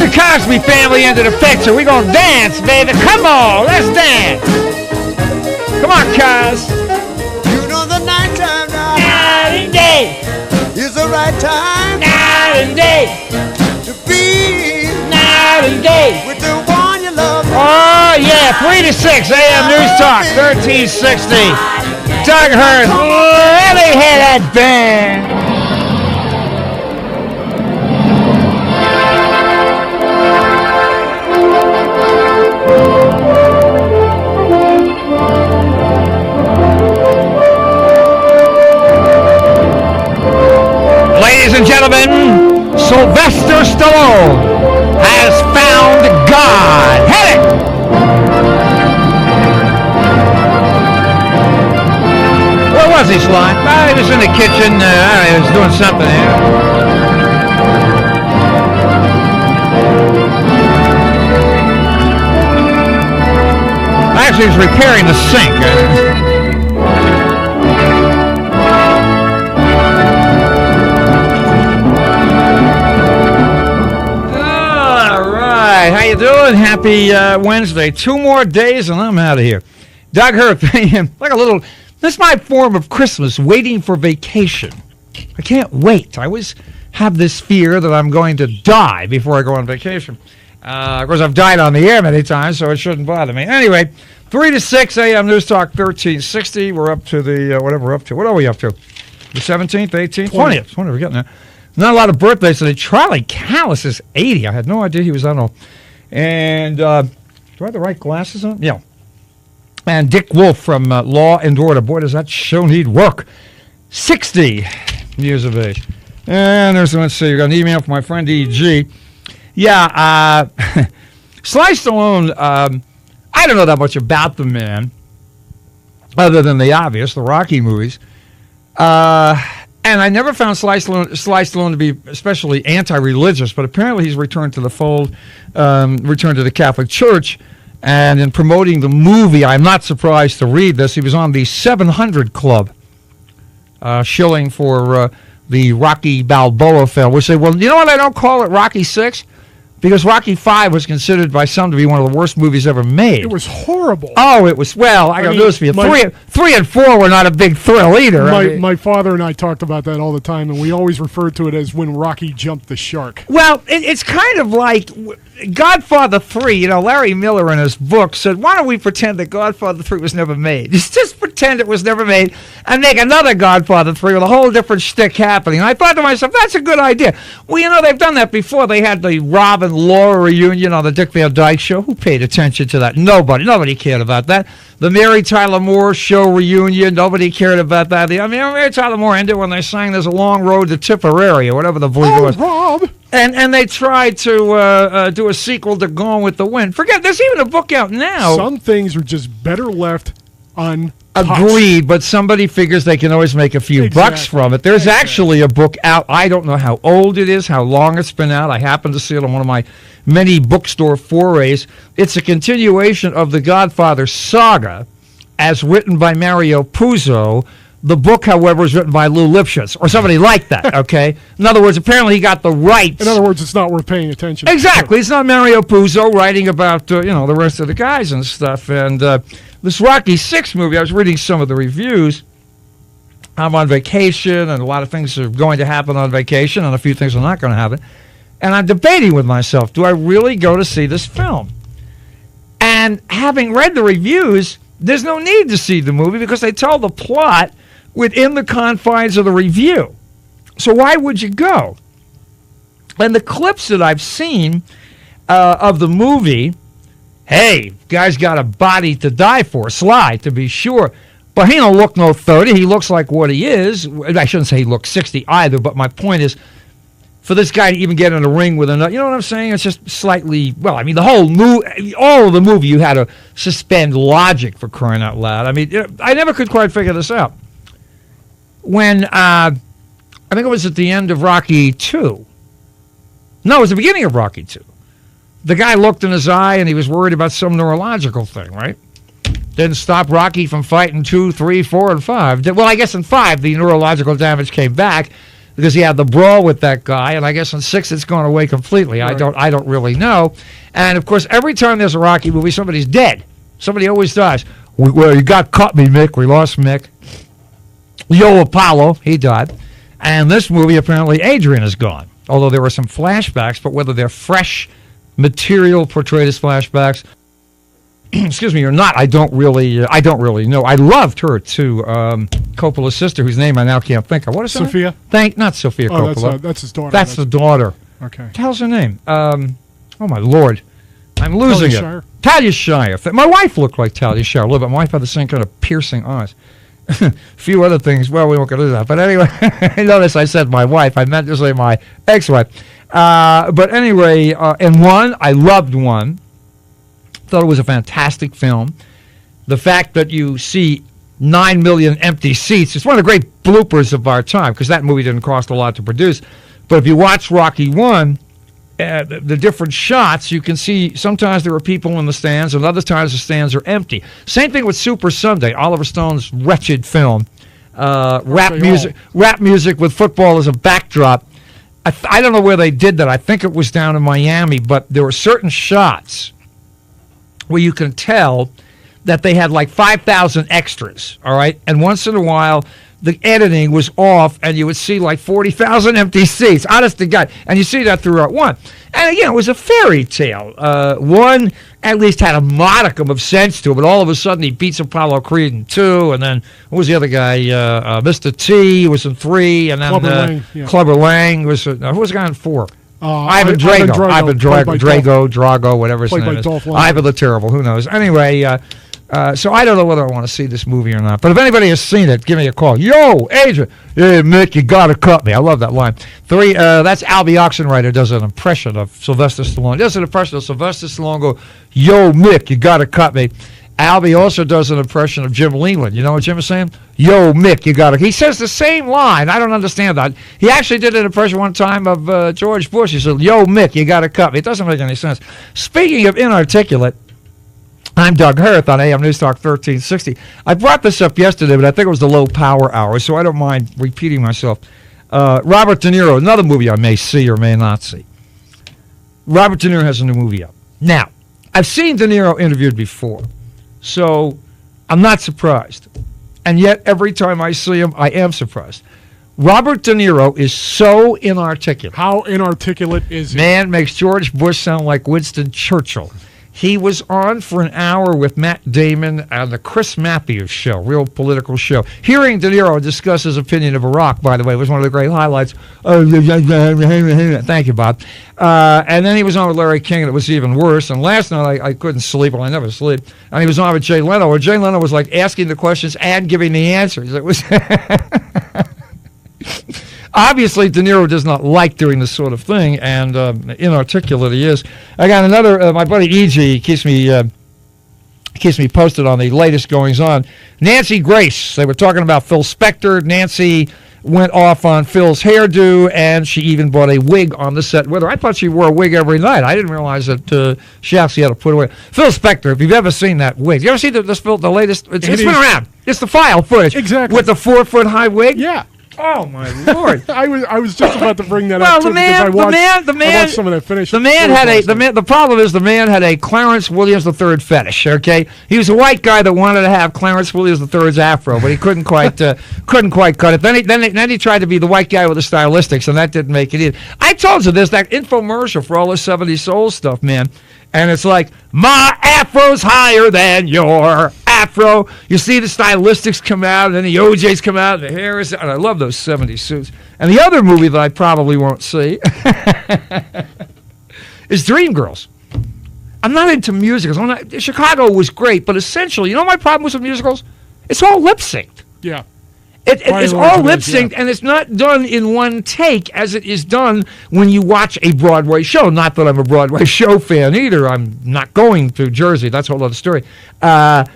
the Cosby family into the picture. We gonna dance, baby. Come on, let's dance. Come on, Cos. You know the nighttime now. Night and day. Is the right time. Night and day. To be. Night and day. With the one you love. Oh, yeah. 3 to 6 a.m. News Talk, 1360. Doug Hoerth. Let me hear that band. Ladies and gentlemen, Sylvester Stallone has found God. Hit it! Where was he, Sly? He was in the kitchen. He was doing something here. Actually, he was repairing the sink. How you doing? Happy Wednesday. 2 more days and I'm out of here. Doug Hoerth, like a little, that's my form of Christmas, waiting for vacation. I can't wait. I always have this fear that I'm going to die before I go on vacation. Of course, I've died on the air many times, so it shouldn't bother me. Anyway, 3 to 6 a.m. News Talk 1360. We're up to the, whatever we're up to. What are we up to? The 17th, 18th, 20th. We're getting there. Not a lot of birthdays today. Charlie Callis is 80. I had no idea he was that old. And do I have the right glasses on? Yeah. And Dick Wolf from Law and Order. Boy, does that show need work. 60 years of age. And there's, let's see, we got an email from my friend E.G. Yeah, Sly Stallone, I don't know that much about the man, other than the obvious, the Rocky movies. And I never found Sly Stallone to be especially anti-religious, but apparently he's returned to the fold, returned to the Catholic Church, and in promoting the movie, I'm not surprised to read this, he was on the 700 Club, shilling for the Rocky Balboa film, which they, well, you know what, I don't call it Rocky 6? Because Rocky 5 was considered by some to be one of the worst movies ever made. It was horrible. Oh, it was, well, I got news for you. 3 and 4 were not a big thrill either. My father and I talked about that all the time, and we always referred to it as when Rocky jumped the shark. Well, it's kind of like Godfather 3, you know, Larry Miller in his book said, why don't we pretend that Godfather 3 was never made? Just pretend it was never made and make another Godfather 3 with a whole different shtick happening. And I thought to myself, that's a good idea. Well, you know, they've done that before. They had the Rob and Laura reunion on the Dick Van Dyke Show. Who paid attention to that? Nobody cared about that. The Mary Tyler Moore Show reunion, nobody cared about that. I mean, Mary Tyler Moore ended when they sang There's a Long Road to Tipperary, or whatever the voice was. Rob! And they tried to do a sequel to Gone with the Wind. Forget, there's even a book out now. Some things are just better left untouched. Agreed, but somebody figures they can always make a few bucks from it. There's actually a book out. I don't know how old it is, how long it's been out. I happened to see it on one of my many bookstore forays. It's a continuation of the Godfather saga as written by Mario Puzo. The book, however, is written by Lou Lipschitz or somebody like that, okay? In other words, apparently he got the rights. In other words, it's not worth paying attention to. Exactly. It's not Mario Puzo writing about, the rest of the guys and stuff. And this Rocky 6 movie, I was reading some of the reviews. I'm on vacation, and a lot of things are going to happen on vacation, and a few things are not going to happen. And I'm debating with myself, do I really go to see this film? And having read the reviews, there's no need to see the movie because they tell the plot within the confines of the review. So why would you go? And the clips that I've seen of the movie, hey, guy's got a body to die for, Sly, to be sure. But he don't look no 30. He looks like what he is. I shouldn't say he looks 60 either, but my point is, for this guy to even get in a ring with another, you know what I'm saying? It's just slightly, well, I mean, the whole movie, all of the movie, you had to suspend logic, for crying out loud. I mean, I never could quite figure this out. When, I think it was at the end of Rocky 2. No, it was the beginning of Rocky 2. The guy looked in his eye and he was worried about some neurological thing, right? Didn't stop Rocky from fighting 2, 3, 4, and 5. Well, I guess in 5, the neurological damage came back. because he had the brawl with that guy, and I guess in 6 it's gone away completely. Right. I don't really know. And of course, every time there's a Rocky movie, somebody's dead. Somebody always dies. Well, you caught me, Mick. We lost Mick. Yo Apollo, he died. And this movie, apparently, Adrian is gone. Although there were some flashbacks, but whether they're fresh material portrayed as flashbacks, excuse me, or not, I don't really know. I loved her too, Coppola's sister, whose name I now can't think of. What is her Sophia? name? Not Sophia Coppola. That's his daughter. That's the daughter. Okay. What the hell's her name? Oh my Lord, I'm losing Talia it. Talia Shire. My wife looked like Talia Shire a little bit. My wife had the same kind of piercing eyes. A few other things. Well, we won't go into that. But anyway, notice I said my wife. I meant to say my ex-wife. But anyway, in One, I loved One. Thought it was a fantastic film. The fact that you see 9 million empty seats, it's one of the great bloopers of our time, because that movie didn't cost a lot to produce. But if you watch Rocky 1, the different shots, you can see sometimes there are people in the stands, and other times the stands are empty. Same thing with Super Sunday, Oliver Stone's wretched film. Rap music with football as a backdrop. I don't know where they did that. I think it was down in Miami, but there were certain shots where you can tell that they had like 5,000 extras, all right? And once in a while, the editing was off, and you would see like 40,000 empty seats, honest to God. And you see that throughout One. And again, it was a fairy tale. One at least had a modicum of sense to it, but all of a sudden he beats Apollo Creed in 2, and then, what was the other guy? Mr. T was in 3, and then Clubber Lang was, who was the guy in 4? Ivan Drago, whatever his name is. Ivan the Terrible, who knows. Anyway, so I don't know whether I want to see this movie or not. But if anybody has seen it, give me a call. Yo, Adrian. Hey, Mick, you got to cut me. I love that line. 3, that's Albie Oxenreiter does an impression of Sylvester Stallone. Does an impression of Sylvester Stallone go, yo, Mick, you got to cut me. Albie also does an impression of Jim Leland. You know what Jim is saying? Yo, Mick, you got to. He says the same line. I don't understand that. He actually did an impression one time of George Bush. He said, yo, Mick, you got to cut me. It doesn't make any sense. Speaking of inarticulate, I'm Doug Hoerth on AM News Talk 1360. I brought this up yesterday, but I think it was the low power hour, so I don't mind repeating myself. Robert De Niro, another movie I may see or may not see. Robert De Niro has a new movie out. Now, I've seen De Niro interviewed before, so I'm not surprised. And yet, every time I see him, I am surprised. Robert De Niro is so inarticulate. How inarticulate is he? Man makes George Bush sound like Winston Churchill. He was on for an hour with Matt Damon on the Chris Matthews show, real political show. Hearing De Niro discuss his opinion of Iraq, by the way, was one of the great highlights. Thank you, Bob. And then he was on with Larry King, and it was even worse. And last night I couldn't sleep. Well, I never sleep. And he was on with Jay Leno, where Jay Leno was like asking the questions and giving the answers. It was... Obviously, De Niro does not like doing this sort of thing, and inarticulate he is. I got another, my buddy E.G. keeps me posted on the latest goings-on. Nancy Grace, they were talking about Phil Spector. Nancy went off on Phil's hairdo, and she even bought a wig on the set with her. I thought she wore a wig every night. I didn't realize that she actually had to put away. Phil Spector, if you've ever seen that wig. You ever see the latest? It's been around. It's the file footage. Exactly. With the 4-foot-high wig? Yeah. Oh my Lord! I was just about to bring that up. Well, I watched some of that finish. The problem is the man had a Clarence Williams III fetish. Okay, he was a white guy that wanted to have Clarence Williams III's afro, but he couldn't quite cut it. Then he tried to be the white guy with the stylistics, and that didn't make it either. I told you there's that infomercial for all the 70s soul stuff, man. And it's like, my afro's higher than your afro. You see the stylistics come out, and then the OJs come out, and the hair is... And I love those 70s suits. And the other movie that I probably won't see is Dreamgirls. I'm not into musicals. Chicago was great, but essentially, you know my problem with musicals? It's all lip-synced. Yeah. It's all lip-synced, and it's not done in one take as it is done when you watch a Broadway show. Not that I'm a Broadway show fan either. I'm not going to Jersey. That's a whole other story. I've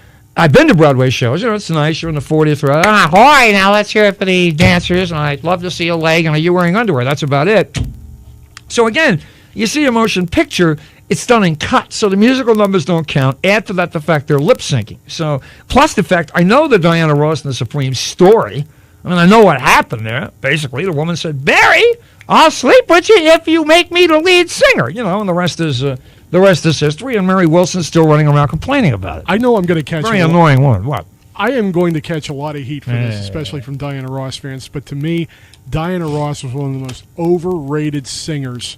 been to Broadway shows. You know, it's nice. You're in the 40th row. Ahoy, now let's hear it for the dancers. And I'd love to see a leg, and are you wearing underwear? That's about it. So again, you see a motion picture, it's done in cuts, so the musical numbers don't count. Add to that the fact they're lip-syncing. So, plus the fact, I know the Diana Ross and the Supremes story. I mean, I know what happened there. Basically, the woman said, "Barry, I'll sleep with you if you make me the lead singer." And the rest is history. And Mary Wilson's still running around complaining about it. I know I'm going to catch Very annoying woman. What? I am going to catch a lot of heat for this, especially from Diana Ross fans. But to me, Diana Ross was one of the most overrated singers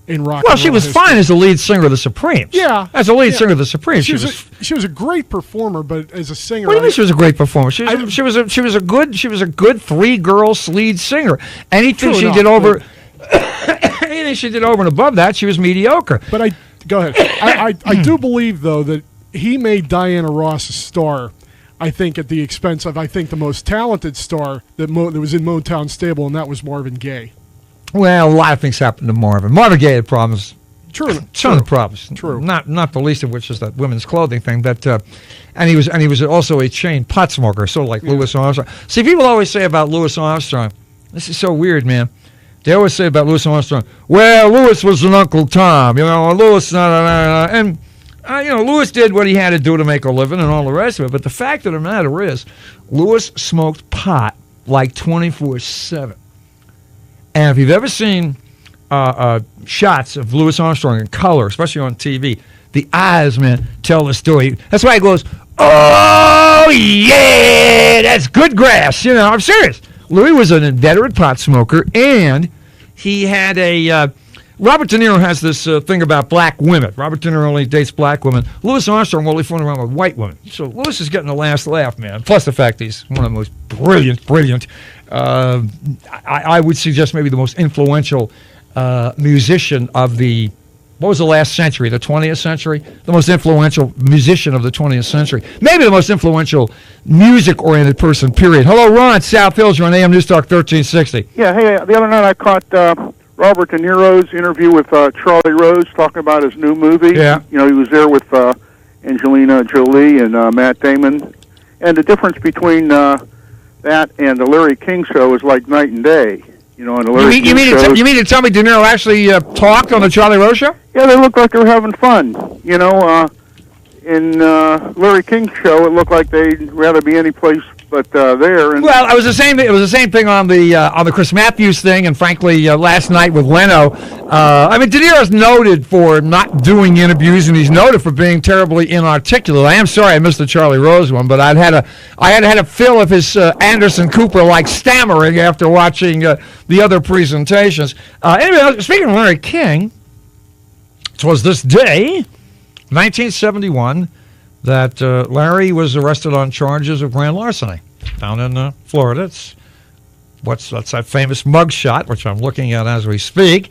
in rock. Well, and she roll was history. fine as the lead singer of the Supremes. Yeah, as a lead singer of the Supremes, she was a great performer, but as a singer, What do you mean she was a great performer? She was a good three-girl lead singer. Anything she did over and above that, she was mediocre. But go ahead. I do believe though that he made Diana Ross a star. I think at the expense of the most talented star that was in Motown stable, and that was Marvin Gaye. Well, a lot of things happened to Marvin. Marvin Gaye had problems. True. Ton of problems. True. Not the least of which is that women's clothing thing. But and he was also a chain pot smoker, sort of like Louis Armstrong. See, people always say about Louis Armstrong. This is so weird, man. They always say about Louis Armstrong. Well, Louis was an Uncle Tom, Louis, and Louis did what he had to do to make a living and all the rest of it. But the fact of the matter is, Louis smoked pot like 24/7. And if you've ever seen shots of Louis Armstrong in color, especially on TV, the eyes, man, tell the story. That's why he goes, "Oh, yeah, that's good grass." I'm serious. Louis was an inveterate pot smoker, and he had a... Robert De Niro has this thing about black women. Robert De Niro only dates black women. Louis Armstrong only fooling around with white women. So Louis is getting the last laugh, man. Plus the fact he's one of the most brilliant. I would suggest maybe the most influential musician of the... What was the last century? The 20th century? The most influential musician of the 20th century. Maybe the most influential music-oriented person, period. Hello, Ron, South Hills. You're on AM News Talk 1360. Yeah, hey, the other night I caught Robert De Niro's interview with Charlie Rose talking about his new movie. Yeah. He was there with Angelina Jolie and Matt Damon. And the difference between that and the Larry King show is like night and day. And the Larry You mean to tell me De Niro actually talked on the Charlie Rose show? Yeah, they looked like they were having fun. In Larry King's show, it looked like they'd rather be any place but there. And Well, it was the same thing on the Chris Matthews thing, and frankly, last night with Leno. De Niro's noted for not doing interviews, and he's noted for being terribly inarticulate. I am sorry I missed the Charlie Rose one, but I had a feel of his Anderson Cooper like stammering after watching the other presentations. Anyway, speaking of Larry King, it was this day, 1971. That Larry was arrested on charges of grand larceny down in Florida. That's that famous mug shot, which I'm looking at as we speak.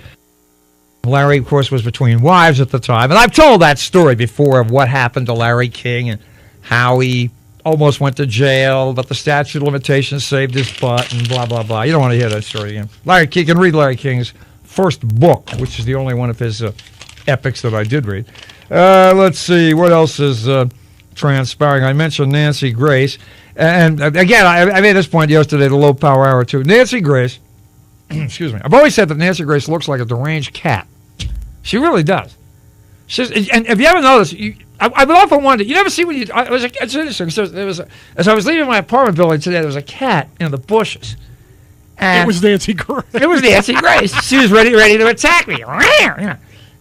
Larry, of course, was between wives at the time. And I've told that story before of what happened to Larry King and how he almost went to jail, but the statute of limitations saved his butt and blah, blah, blah. You don't want to hear that story again. Larry King, you can read Larry King's first book, which is the only one of his epics that I did read. Let's see, what else is transpiring? I mentioned Nancy Grace. And again, I made this point yesterday, the low power hour too. Nancy Grace, excuse me, I've always said that Nancy Grace looks like a deranged cat. She really does. And if you ever noticed, I've often wondered, you never see when it's interesting. So as I was leaving my apartment building today, there was a cat in the bushes. It was Nancy Grace. It was Nancy Grace. She was ready to attack me.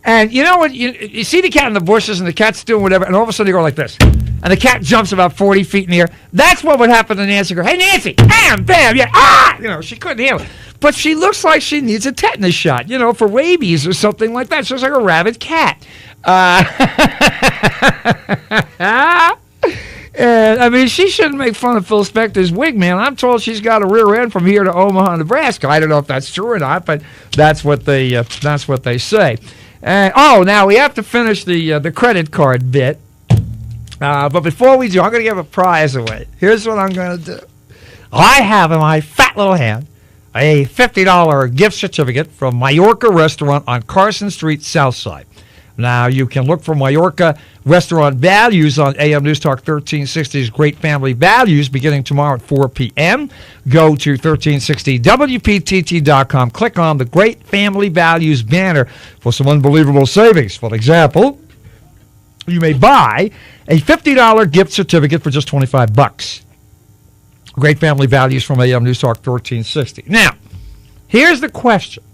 And you know what? You see the cat in the bushes, and the cat's doing whatever, and all of a sudden you go like this. And the cat jumps about 40 feet in the air. That's what would happen to Nancy Grace. Hey, Nancy! Bam! Bam! Yeah! Ah! She couldn't handle it. But she looks like she needs a tetanus shot, for rabies or something like that. She looks like a rabid cat. And, she shouldn't make fun of Phil Spector's wig, man. I'm told she's got a rear end from here to Omaha, Nebraska. I don't know if that's true or not, but that's what they say. Now we have to finish the credit card bit. But before we do, I'm going to give a prize away. Here's what I'm going to do. I have in my fat little hand a $50 gift certificate from Majorca Restaurant on Carson Street, Southside. Now, you can look for Majorca restaurant values on AM News Talk 1360's Great Family Values beginning tomorrow at 4 p.m. Go to 1360WPTT.com. Click on the Great Family Values banner for some unbelievable savings. For example, you may buy a $50 gift certificate for just $25. Great family values from AM News Talk 1360. Now, here's the question.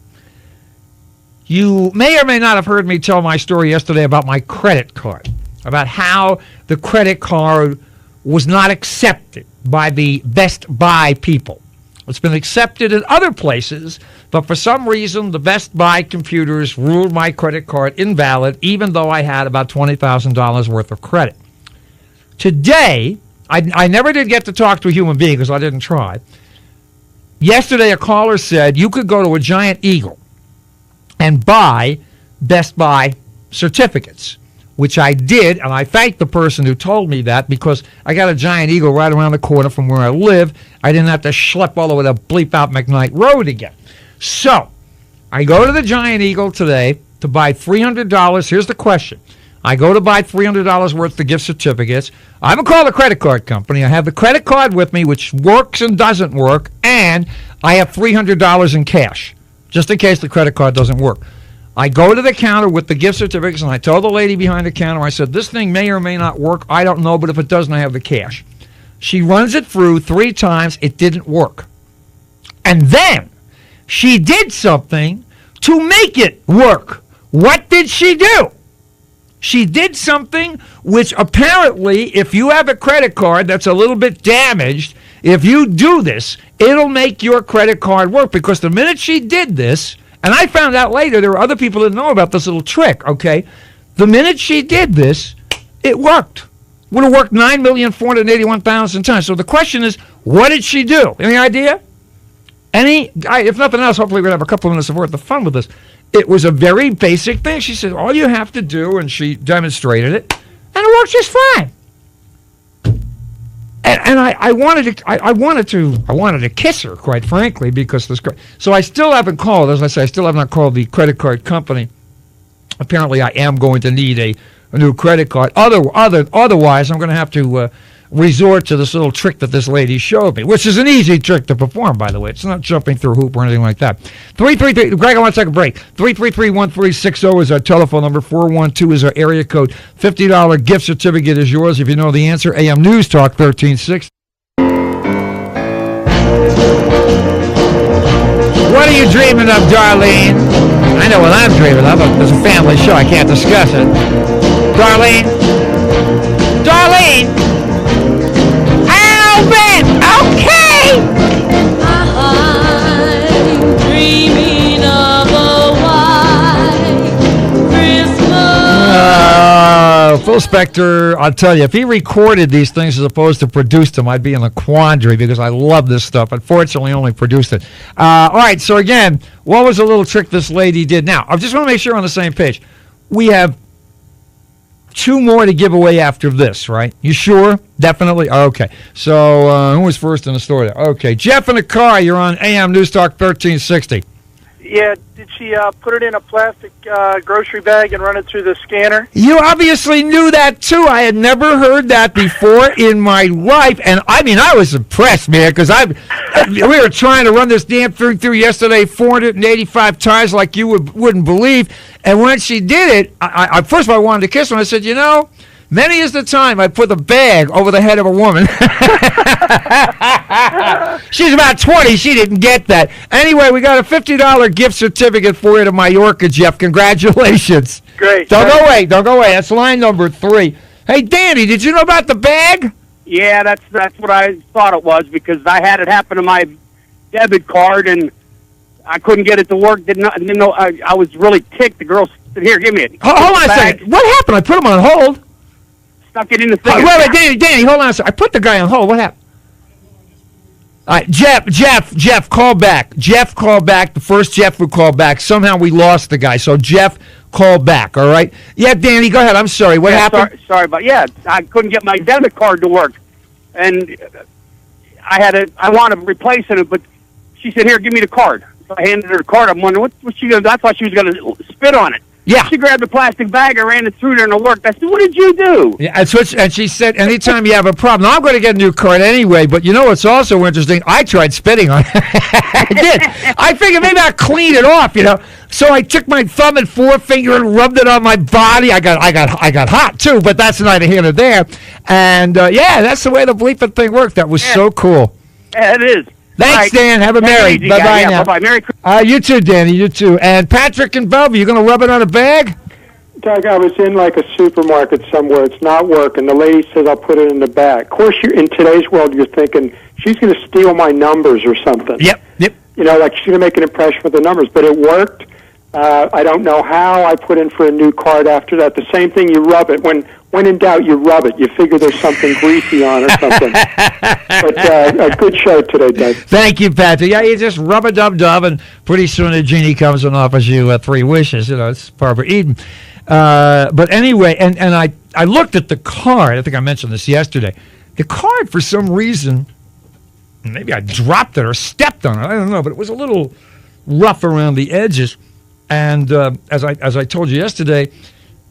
You may or may not have heard me tell my story yesterday about my credit card, about how the credit card was not accepted by the Best Buy people. It's been accepted in other places, but for some reason, the Best Buy computers ruled my credit card invalid, even though I had about $20,000 worth of credit. Today, I never did get to talk to a human being because I didn't try. Yesterday, a caller said you could go to a Giant Eagle and buy Best Buy certificates, which I did, and I thanked the person who told me that because I got a Giant Eagle right around the corner from where I live. I didn't have to schlep all the way to Bleep Out McKnight Road again. So, I go to the Giant Eagle today to buy $300. Here's the question. I go to buy $300 worth of gift certificates. I haven't called the credit card company. I have the credit card with me, which works and doesn't work, and I have $300 in cash, just in case the credit card doesn't work. I go to the counter with the gift certificates, and I tell the lady behind the counter, I said, this thing may or may not work. I don't know, but if it doesn't, I have the cash. She runs it through 3 times. It didn't work. And then she did something to make it work. What did she do? She did something which apparently, if you have a credit card that's a little bit damaged, if you do this, it'll make your credit card work. Because the minute she did this, and I found out later there were other people that know about this little trick, okay? The minute she did this, it worked. Would have worked 9,481,000 times. So the question is, what did she do? Any idea? If nothing else, hopefully we're going to have a couple of minutes of worth of fun with this. It was a very basic thing. She said, all you have to do, and she demonstrated it, and it worked just fine. And I wanted to kiss her, quite frankly, because this. So I still haven't called. As I say, I still have not called the credit card company. Apparently, I am going to need a new credit card. Otherwise, I'm going to have to resort to this little trick that this lady showed me, which is an easy trick to perform, by the way. It's not jumping through a hoop or anything like that. 333, Greg, I want to take a break. 333-1360 is our telephone number. 412 is our area code. $50 gift certificate is yours if you know the answer. AM News Talk 1360. What are you dreaming of, Darlene? I know what I'm dreaming of. It's a family show. I can't discuss it. Darlene? Okay! I'm dreaming of a white Christmas. Phil Spector, I'll tell you, if he recorded these things as opposed to produced them, I'd be in a quandary because I love this stuff. Unfortunately, only produced it. All right, so again, what was the little trick this lady did? Now, I just want to make sure we're on the same page. We have 2 more to give away after this, right? You sure? Definitely? Okay. So, who was first in the story? Okay. Jeff in the car, you're on AM News Talk 1360. Yeah, did she put it in a plastic grocery bag and run it through the scanner? You obviously knew that, too. I had never heard that before in my life. And, I mean, I was impressed, man, because we were trying to run this damn thing through yesterday 485 times like you wouldn't believe. And when she did it, I first of all, I wanted to kiss her. And I said, you know, many is the time I put the bag over the head of a woman. She's about 20. She didn't get that. Anyway, we got a $50 gift certificate for you to Mallorca, Jeff. Congratulations. Great. Don't go away. That's line number 3. Hey, Danny, did you know about the bag? Yeah, that's what I thought it was because I had it happen to my debit card and I couldn't get it to work. Didn't know. I was really ticked. The girl said, "Here, give me it." Hold on a second. What happened? I put him on hold. Stuck it in the thing. Wait, Danny, hold on a second. I put the guy on hold. What happened? All right, Jeff, call back. Jeff, call back. The first Jeff who called back. Somehow we lost the guy. So Jeff, call back. All right. Yeah, Danny, go ahead. I'm sorry. What happened? Sorry, but I couldn't get my debit card to work, and I wanted replacing it, but she said, "Here, give me the card." So I handed her the card. I'm wondering what she gonna. I thought she was gonna spit on it. Yeah. She grabbed a plastic bag. I ran it through there and it worked. I said, "What did you do?" Yeah, and she said, anytime you have a problem, now I'm going to get a new card anyway, but you know what's also interesting? I tried spitting on it. I did. I figured maybe I'd clean it off, you know. So I took my thumb and forefinger and rubbed it on my body. I got hot, too, but that's neither here nor there. And, yeah, that's the way the bleeping thing worked. That was so cool. Yeah, it is. Thanks, Right. Dan. Have a Take it Merry. easy, Bye-bye guys. Yeah, now. bye-bye. Merry Christmas. You too, Danny. You too. And Patrick and Bellevue, you going to rub it on a bag? Doug, I was in like a supermarket somewhere. It's not working. The lady says I'll put it in the bag. Of course, in today's world, you're thinking she's going to steal my numbers or something. Yep. You know, like she's going to make an impression with the numbers. But it worked. I don't know how. I put in for a new card after that. The same thing, you rub it. When in doubt, you rub it. You figure there's something greasy on or something. But a good show today, Doug. Thank you, Patrick. Yeah, you just rub-a-dub-dub, and pretty soon the genie comes and offers you 3 wishes. You know, it's Barbara Eden. But anyway, and I looked at the card. I think I mentioned this yesterday. The card, for some reason, maybe I dropped it or stepped on it. I don't know, but it was a little rough around the edges. And as I told you yesterday,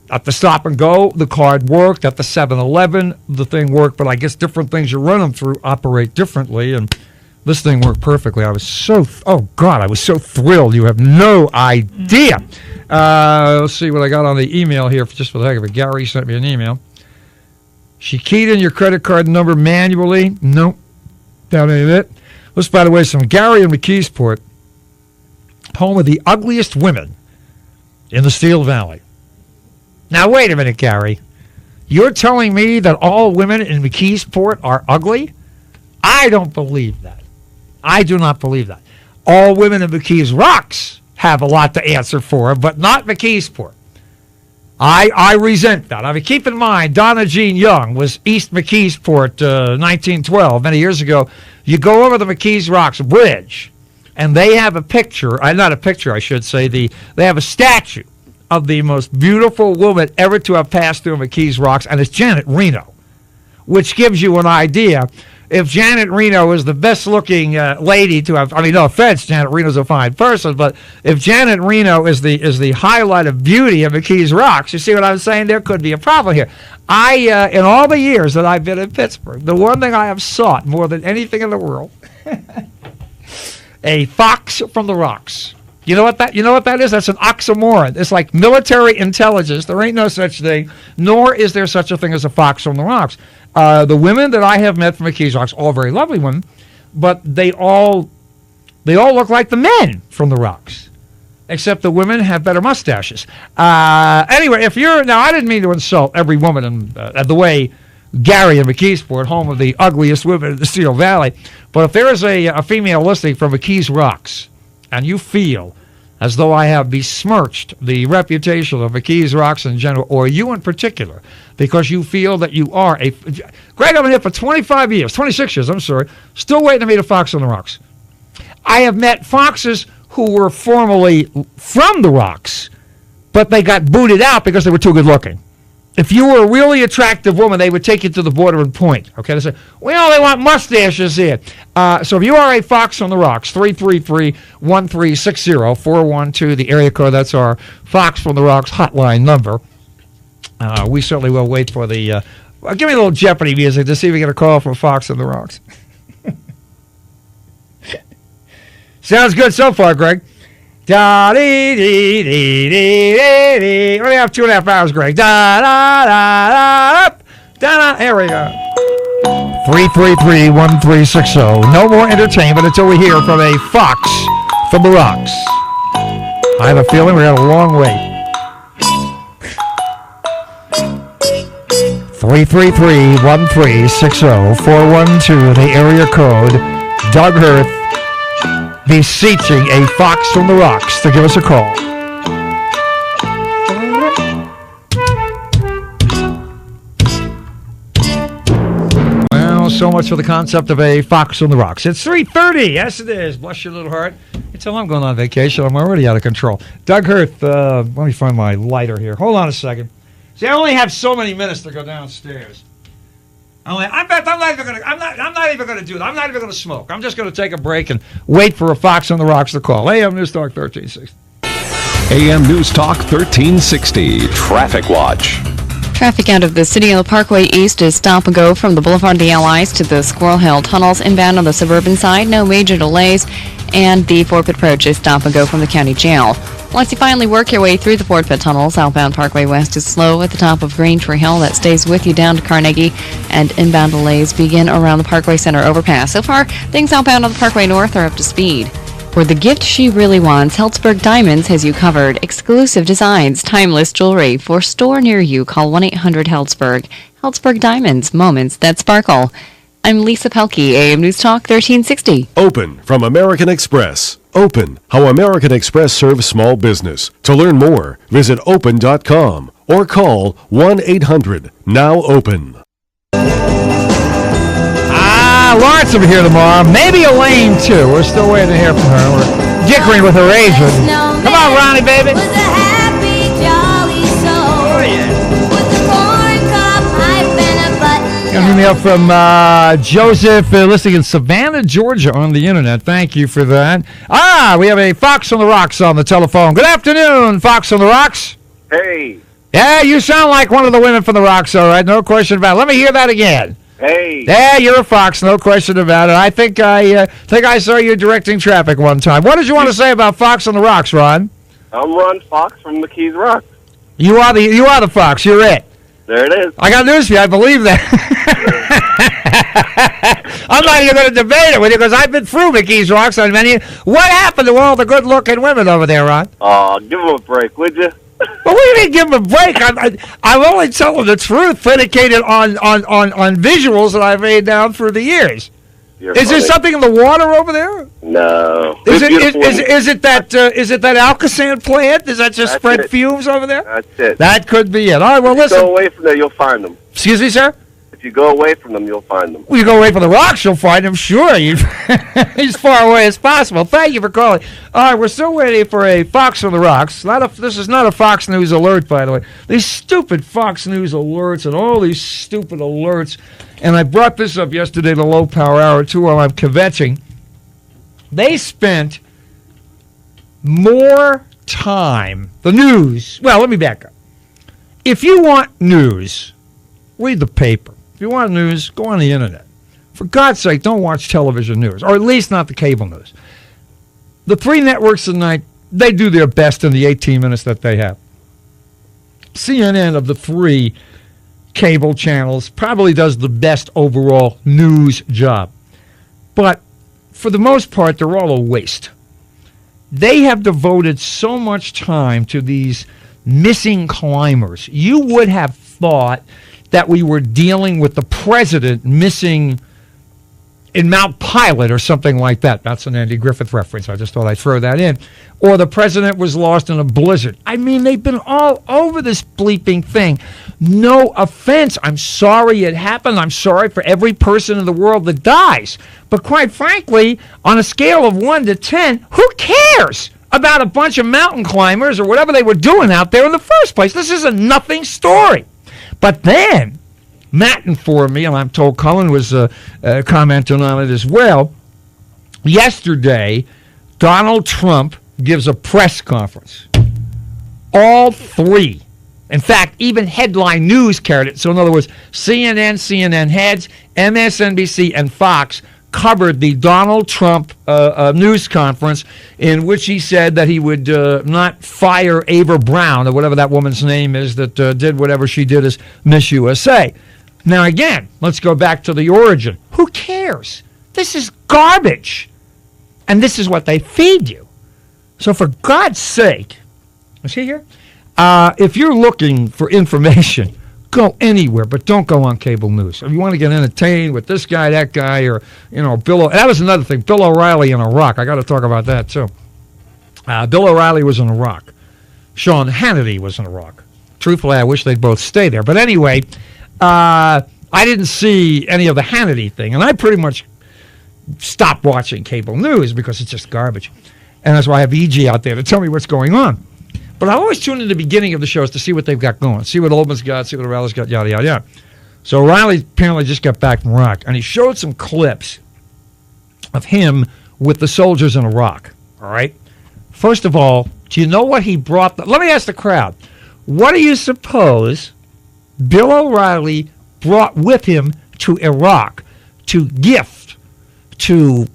at the Stop and Go, the card worked. At the 7-Eleven, the thing worked. But I guess different things you run them through operate differently. And this thing worked perfectly. I was so, I was so thrilled. You have no idea. Let's see what I got on the email here, just for the heck of it. Gary sent me an email. She keyed in your credit card number manually. Nope. That ain't it. Let's, by the way, some Gary in McKeesport, home of the ugliest women in the Steel Valley. Now, wait a minute, Gary. You're telling me that all women in McKeesport are ugly? I don't believe that. I do not believe that. All women in McKees Rocks have a lot to answer for, but not McKeesport. I resent that. I mean, keep in mind, Donna Jean Young was East McKeesport, 1912, many years ago. You go over the McKees Rocks Bridge, and they have a picture, not a picture, I should say, they have a statue of the most beautiful woman ever to have passed through McKees Rocks, and it's Janet Reno, which gives you an idea. If Janet Reno is the best-looking lady to have, I mean, no offense, Janet Reno's a fine person, but if Janet Reno is the highlight of beauty of McKees Rocks, you see what I'm saying? There could be a problem here. In all the years that I've been in Pittsburgh, the one thing I have sought more than anything in the world, a fox from the rocks. You know what that is? That's an oxymoron. It's like military intelligence. There ain't no such thing, nor is there such a thing as a fox from the rocks. The women that I have met from McKees Rocks, all very lovely women, but they all look like the men from the rocks, except the women have better mustaches. Anyway, I didn't mean to insult every woman in the way Gary in McKeesport, home of the ugliest women in the Steel Valley, but if there is a female listening from McKees Rocks, and you feel as though I have besmirched the reputation of McKees Rocks in general, or you in particular, because you feel that you are Greg, I've been here for 26 years, I'm sorry, still waiting to meet a fox on the rocks. I have met foxes who were formerly from the rocks, but they got booted out because they were too good looking. If you were a really attractive woman, they would take you to the border and point. Okay, they say, well, they want mustaches here. So if you are a fox on the rocks, 333-1360-412, the area code, that's our Fox from the Rocks hotline number. We certainly will wait for the, give me a little Jeopardy music to see if we get a call from Fox on the Rocks. Sounds good so far, Greg. Da dee dee dee dee dee dee. We only have 2.5 hours, Greg. Da da da da da. There we go. 333-1360. No more entertainment until we hear from a fox from the rocks. I have a feeling we got a long wait. 333-1360-412. The area code. Doug Hoerth, beseeching a fox from the rocks to give us a call. Well, so much for the concept of a fox from the rocks. It's 3:30. Yes, it is. Bless your little heart. You tell I'm going on vacation. I'm already out of control. Doug Hoerth, let me find my lighter here. Hold on a second. See, I only have so many minutes to go downstairs. I'm not even going to do that. I'm not even going to smoke. I'm just going to take a break and wait for a fox on the rocks to call. AM News Talk 1360. AM News Talk 1360. Traffic Watch. Traffic out of the City of the Parkway East is stop and go from the Boulevard of the Allies to the Squirrel Hill Tunnels. Inbound on the suburban side, no major delays. And the Fort Pitt Approach is stop and go from the county jail. Once you finally work your way through the Fort Pitt Tunnel, southbound Parkway West is slow at the top of Green Tree Hill. That stays with you down to Carnegie, and inbound delays begin around the Parkway Center overpass. So far, things outbound on the Parkway North are up to speed. For the gift she really wants, Heltzberg Diamonds has you covered. Exclusive designs, timeless jewelry. For a store near you, call 1-800-HELTZBERG. Heltzberg Diamonds, moments that sparkle. I'm Lisa Pelkey, AM News Talk 1360. Open from American Express. Open, how American Express serves small business. To learn more, visit open.com or call 1-800-NOW-OPEN. Lawrence will be here tomorrow. Maybe Elaine, too. We're still waiting to hear from her. We're dickering with her agent. Come on, Ronnie, baby. Got an email from Joseph, listening in Savannah, Georgia on the internet. Thank you for that. We have a Fox on the Rocks on the telephone. Good afternoon, Fox on the Rocks. Hey. Yeah, you sound like one of the women from the Rocks, all right? No question about it. Let me hear that again. Hey. Yeah, you're a Fox, no question about it. I think I saw you directing traffic one time. What did you want to say about Fox on the Rocks, Ron? I'm Ron Fox from the Keys Rock. You are the Fox. You're it. There it is. I got news for you. I believe that. I'm not even going to debate it with you because I've been through McKees Rocks on many. What happened to all the good-looking women over there, Ron? Oh, give them a break, would you? Well, what do you mean give them a break? I'm only telling the truth, predicated on visuals that I've made down through the years. Is there something in the water over there? No. Is it that Alka-Seltz plant? Does that just spread fumes over there? That's it. That could be it. All right, well, listen. If you go away from there, you'll find them. Excuse me, sir? If you go away from them, you'll find them. Well, you go away from the rocks, you'll find him, sure. He's as far away as possible. Thank you for calling. All right, we're still waiting for a Fox on the Rocks. This is not a Fox News alert, by the way. These stupid Fox News alerts and all these stupid alerts. And I brought this up yesterday, the low power hour, too, while I'm kvetching. They spent more time, the news. Well, let me back up. If you want news, read the paper. If you want news, go on the internet. For God's sake, don't watch television news, or at least not the cable news. The three networks tonight, they do their best in the 18 minutes that they have. CNN, of the three cable channels, probably does the best overall news job. But for the most part, they're all a waste. They have devoted so much time to these missing climbers. You would have thought that we were dealing with the president missing in Mount Pilot or something like that. That's an Andy Griffith reference. I just thought I'd throw that in. Or the president was lost in a blizzard. I mean, they've been all over this bleeping thing. No offense. I'm sorry it happened. I'm sorry for every person in the world that dies. But quite frankly, on a scale of 1 to 10, who cares about a bunch of mountain climbers or whatever they were doing out there in the first place? This is a nothing story. But then, Matt informed me, and I'm told Cullen was commenting on it as well. Yesterday, Donald Trump gives a press conference. All three. In fact, even headline news carried it. So in other words, CNN heads, MSNBC, and Fox covered the Donald Trump news conference in which he said that he would not fire Ava Brown, or whatever that woman's name is that did whatever she did as Miss USA. Now, again, let's go back to the origin. Who cares? This is garbage. And this is what they feed you. So for God's sake, is he here? If you're looking for information, go anywhere, but don't go on cable news. If you want to get entertained with this guy, that guy, or, that was another thing, Bill O'Reilly in Iraq. I got to talk about that, too. Bill O'Reilly was in Iraq. Sean Hannity was in Iraq. Truthfully, I wish they'd both stay there. But anyway, I didn't see any of the Hannity thing, and I pretty much stopped watching cable news because it's just garbage. And that's why I have E.G. out there to tell me what's going on. But I always tune in the beginning of the shows to see what they've got going, see what Oldman's got, see what O'Reilly's got, yada, yada, yada. So O'Reilly apparently just got back from Iraq, and he showed some clips of him with the soldiers in Iraq, all right? First of all, do you know what he brought? Let me ask the crowd. What do you suppose Bill O'Reilly brought with him to Iraq to gift, to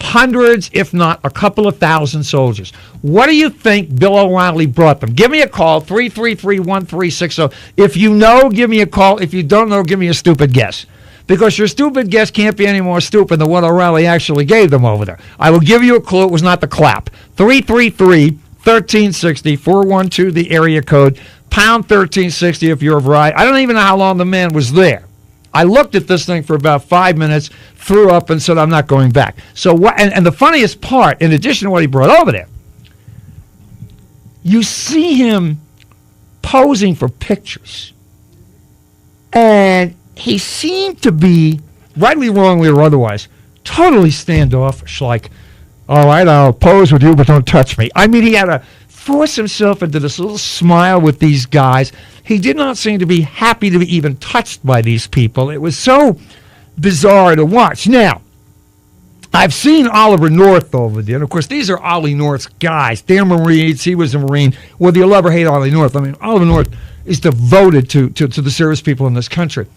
hundreds, if not a couple of thousand soldiers. What do you think Bill O'Reilly brought them? Give me a call, 333-1360. If you know, give me a call. If you don't know, give me a stupid guess. Because your stupid guess can't be any more stupid than what O'Reilly actually gave them over there. I will give you a clue. It was not the clap. 333-1360, 412, the area code, pound 1360 if you're right. I don't even know how long the man was there. I looked at this thing for about 5 minutes, threw up, and said, I'm not going back. So what? And the funniest part, in addition to what he brought over there, you see him posing for pictures. And he seemed to be, rightly, wrongly, or otherwise, totally standoffish. Like, all right, I'll pose with you, but don't touch me. I mean, he had to force himself into this little smile with these guys. He did not seem to be happy to be even touched by these people. It was so bizarre to watch. Now, I've seen Oliver North over there. And, of course, these are Ollie North's guys. They're Marines. He was a Marine. Whether you'll ever hate Ollie North. I mean, Oliver North is devoted to the service people in this country.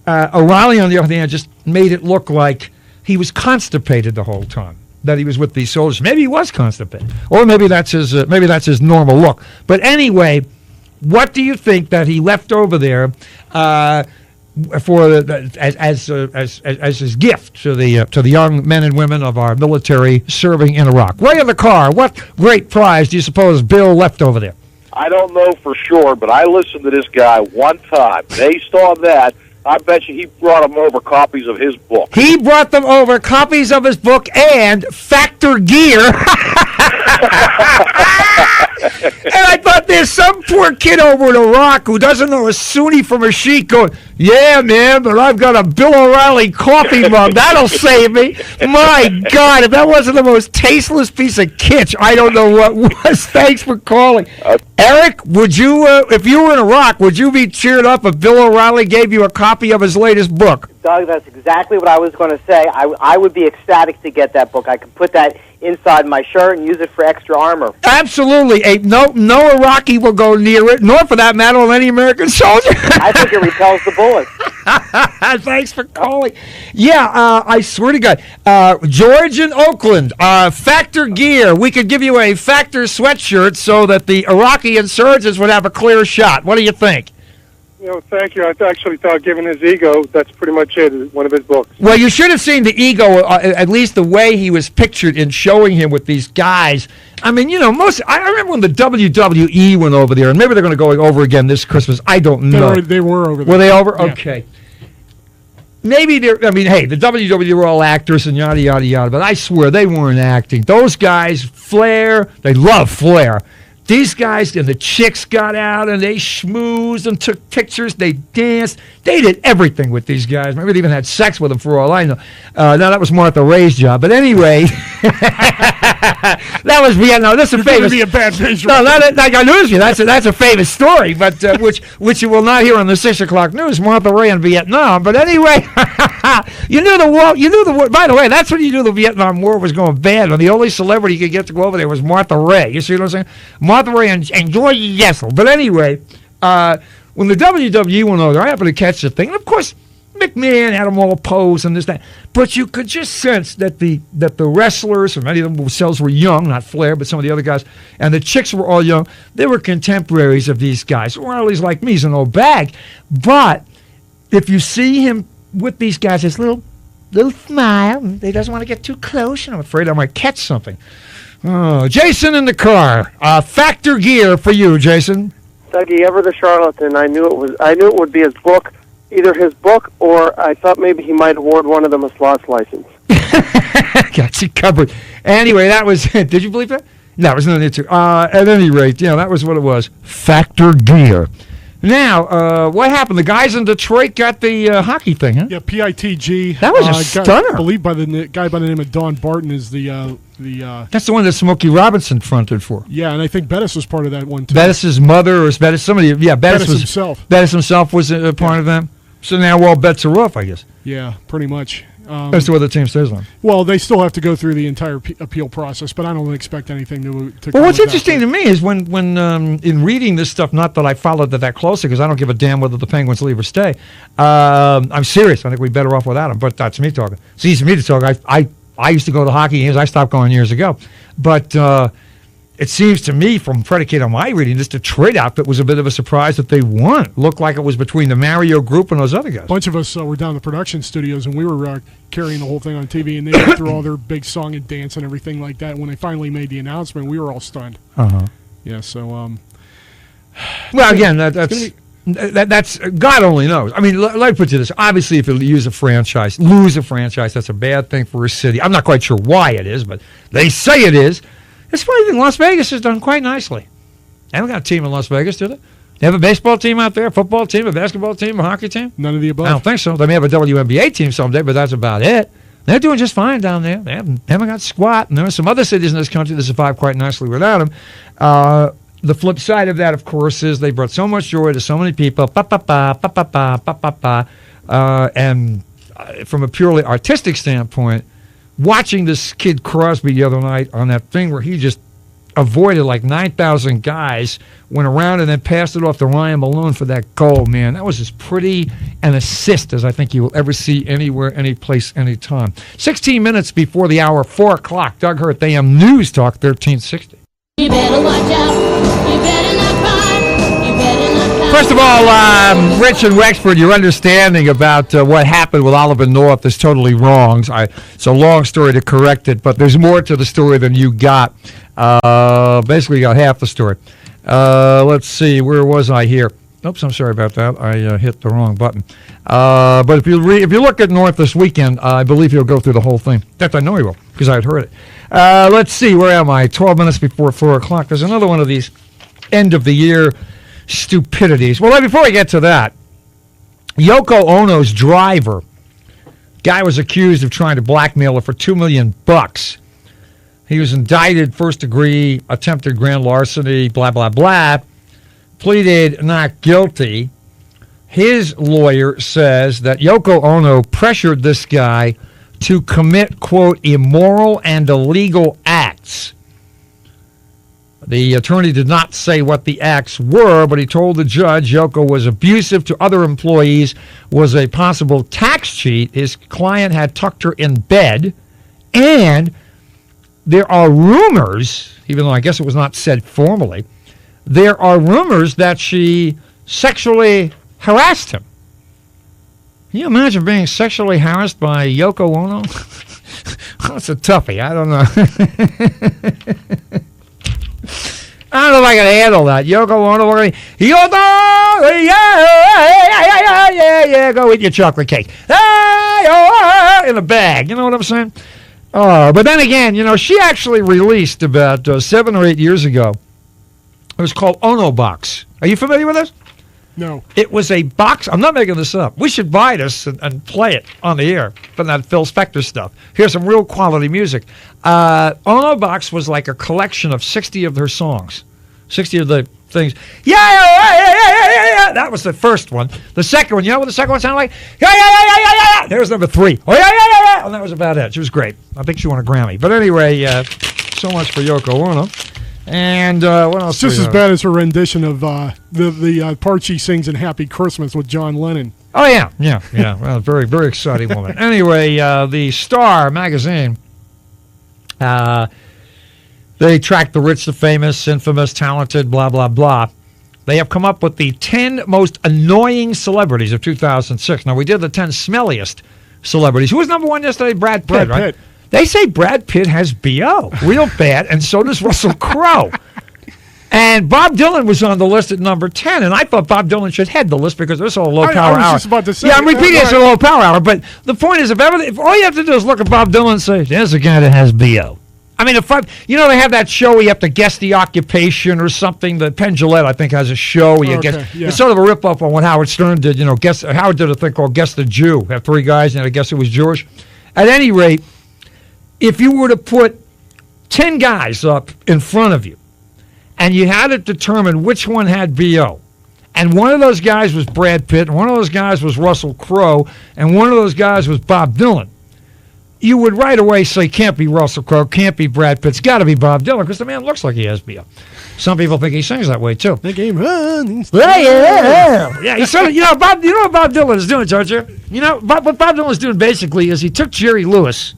O'Reilly, on the other hand, just made it look like he was constipated the whole time that he was with these soldiers. Maybe he was constipated. Or maybe that's his normal look. But anyway, what do you think that he left over there as his gift to the young men and women of our military serving in Iraq? Way in the car. What great prize do you suppose Bill left over there? I don't know for sure, but I listened to this guy one time. Based on that, I bet you he brought them over copies of his book. He brought them over copies of his book and Factor Gear. And I thought there's some poor kid over in Iraq who doesn't know a Sunni from a Sheik going, yeah, man, but I've got a Bill O'Reilly coffee mug. That'll save me. My God, if that wasn't the most tasteless piece of kitsch, I don't know what was. Thanks for calling. Eric, would you, if you were in Iraq, would you be cheered up if Bill O'Reilly gave you a copy of his latest book? Doug, that's exactly what I was going to say. I would be ecstatic to get that book. I could put that inside my shirt and use it for extra armor. Absolutely. No Iraqi will go near it, nor for that matter will any American soldier. I think it repels the bullets. Thanks for calling. Yeah, I swear to God. George in Oakland, Factor Gear. We could give you a Factor sweatshirt so that the Iraqi insurgents would have a clear shot. What do you think? Thank you. I actually thought, given his ego, that's pretty much it, one of his books. Well, you should have seen the ego, at least the way he was pictured in showing him with these guys. I mean, I remember when the WWE went over there, and maybe they're going to go over again this Christmas. I don't know. They were over there. Were they over? Yeah. Okay. Maybe the WWE were all actors and yada, yada, yada, but I swear they weren't acting. Those guys, Flair, they love Flair. These guys and the chicks got out and they schmoozed and took pictures. They danced. They did everything with these guys. Maybe they even had sex with them for all I know. No, that was Martha Ray's job. But anyway, that was Vietnam. That's a famous. Be a bad picture. No, I got news for you. That's a famous story, but which you will not hear on the 6 o'clock news. Martha Ray in Vietnam. But anyway, you knew the war. By the way, that's when you knew the Vietnam War was going bad. And the only celebrity you could get to go over there was Martha Ray. You see what I'm saying? Martha Ray and George Yessel. But anyway, when the WWE went over there, I happened to catch the thing. And of course, McMahon had them all posed and this, that. But you could just sense that the wrestlers, and many of them themselves were young, not Flair, but some of the other guys, and the chicks were all young. They were contemporaries of these guys. O'Reilly's like me, he's an old bag. But if you see him with these guys, his little smile, he doesn't want to get too close, and I'm afraid I might catch something. Oh, Jason in the car. Factor Gear for you, Jason. Dougie, ever the charlatan. I knew it would be his book, either his book or I thought maybe he might award one of them a slots license. Got you covered. Anyway, that was. Did you believe that? No, it was no need to. At any rate, that was what it was. Factor Gear. Now, what happened? The guys in Detroit got the hockey thing, huh? Yeah, PITG. That was a stunner. I believe by the guy by the name of Don Barton is the. That's the one that Smokey Robinson fronted for. Yeah, and I think Bettis was part of that one too. Bettis' mother or Bettis, somebody. Yeah, Bettis himself. Bettis himself was a part of them. So now all bets are off, I guess. Yeah, pretty much. That's what the team says on. Well, they still have to go through the entire appeal process, but I don't expect anything to Well, what's interesting to me is when in reading this stuff, not that I followed it that closely because I don't give a damn whether the Penguins leave or stay. I'm serious. I think we're better off without them, but that's me talking. It's easy for me to talk. I used to go to hockey games. I stopped going years ago. But it seems to me, from predicated on my reading, this Detroit outfit was a bit of a surprise that they won. Looked like it was between the Mario Group and those other guys. A bunch of us were down in the production studios, and we were carrying the whole thing on TV, and they went through all their big song and dance and everything like that. When they finally made the announcement, we were all stunned. Uh-huh. Yeah, so... well, again, that's God only knows. I mean, let me put you this. Obviously, if you lose a franchise, that's a bad thing for a city. I'm not quite sure why it is, but they say it is. It's funny thing. Las Vegas has done quite nicely. They haven't got a team in Las Vegas, do they? They have a baseball team out there, a football team, a basketball team, a hockey team? None of the above. I don't think so. They may have a WNBA team someday, but that's about it. They're doing just fine down there. They haven't got squat. And there are some other cities in this country that survive quite nicely without them. The flip side of that, of course, is they brought so much joy to so many people. And from a purely artistic standpoint, watching this kid Crosby the other night on that thing where he just avoided like 9,000 guys, went around and then passed it off to Ryan Malone for that goal, man. That was as pretty an assist as I think you will ever see anywhere, any place, any time. 16 minutes before the hour, 4 o'clock. Doug Hoerth, AM News Talk 1360. You better watch out. You better not cry. You better not cry. First of all, Rich and Wexford, your understanding about what happened with Oliver North is totally wrong. It's a long story to correct it, but there's more to the story than you got. Basically, you got half the story. Let's see, where was I here? Oops, I'm sorry about that. I hit the wrong button. But if you look at North this weekend, I believe he'll go through the whole thing. In fact, I know he will, because I had heard it. Let's see, where am I? 12 minutes before 4 o'clock. There's another one of these end-of-the-year stupidities. Well, before we get to that, Yoko Ono's driver, guy was accused of trying to blackmail her for $2 million. He was indicted, first-degree attempted grand larceny, blah, blah, blah. Pleaded not guilty. His lawyer says that Yoko Ono pressured this guy to commit, quote, immoral and illegal acts. The attorney did not say what the acts were, but he told the judge Yoko was abusive to other employees, was a possible tax cheat. His client had tucked her in bed, and there are rumors, even though I guess it was not said formally, there are rumors that she sexually harassed him. Can you imagine being sexually harassed by Yoko Ono? That's a toughie. I don't know. I don't know if I can handle that. Yoko Ono, yeah, go eat your chocolate cake. In a bag. You know what I'm saying? But then again, she actually released about 7 or 8 years ago. It was called Ono Box. Are you familiar with this? No. It was a box. I'm not making this up. We should buy this and play it on the air, but not Phil Spector stuff. Here's some real quality music. Ono Box was like a collection of 60 of her songs. 60 of the things. Yeah. That was the first one. The second one, you know what the second one sounded like? Yeah. There's number 3. Oh, yeah. And that was about it. She was great. I think she won a Grammy. But anyway, so much for Yoko Ono. And what else? It's just as bad as her rendition of the part she sings in Happy Christmas with John Lennon. Oh, yeah. Well, very, very exciting woman. Anyway, the Star magazine, they track the rich, the famous, infamous, talented, blah, blah, blah. They have come up with the 10 most annoying celebrities of 2006. Now, we did the 10 smelliest celebrities. Who was number one yesterday? Brad Pitt, right? They say Brad Pitt has B.O. real bad, and so does Russell Crowe. And Bob Dylan was on the list at number 10, and I thought Bob Dylan should head the list because this is a low-power hour. I was just about to say. Yeah, I'm repeating it's a low-power hour, but the point is, if all you have to do is look at Bob Dylan and say, there's a guy that has B.O. I mean, they have that show where you have to guess the occupation or something. The Penn Jillette, I think, has a show where you guess. Yeah. It's sort of a rip-off on what Howard Stern did. Howard did a thing called Guess the Jew. Have 3 guys, and I guess it was Jewish. At any rate, if you were to put 10 guys up in front of you and you had to determine which one had B.O., and one of those guys was Brad Pitt, and one of those guys was Russell Crowe, and one of those guys was Bob Dylan, you would right away say, can't be Russell Crowe, can't be Brad Pitt, it's got to be Bob Dylan, because the man looks like he has B.O. Some people think he sings that way, too. The game runs. Yeah, he sort of, what Bob Dylan is doing, don't you? What Bob Dylan is doing basically is he took Jerry Lewis,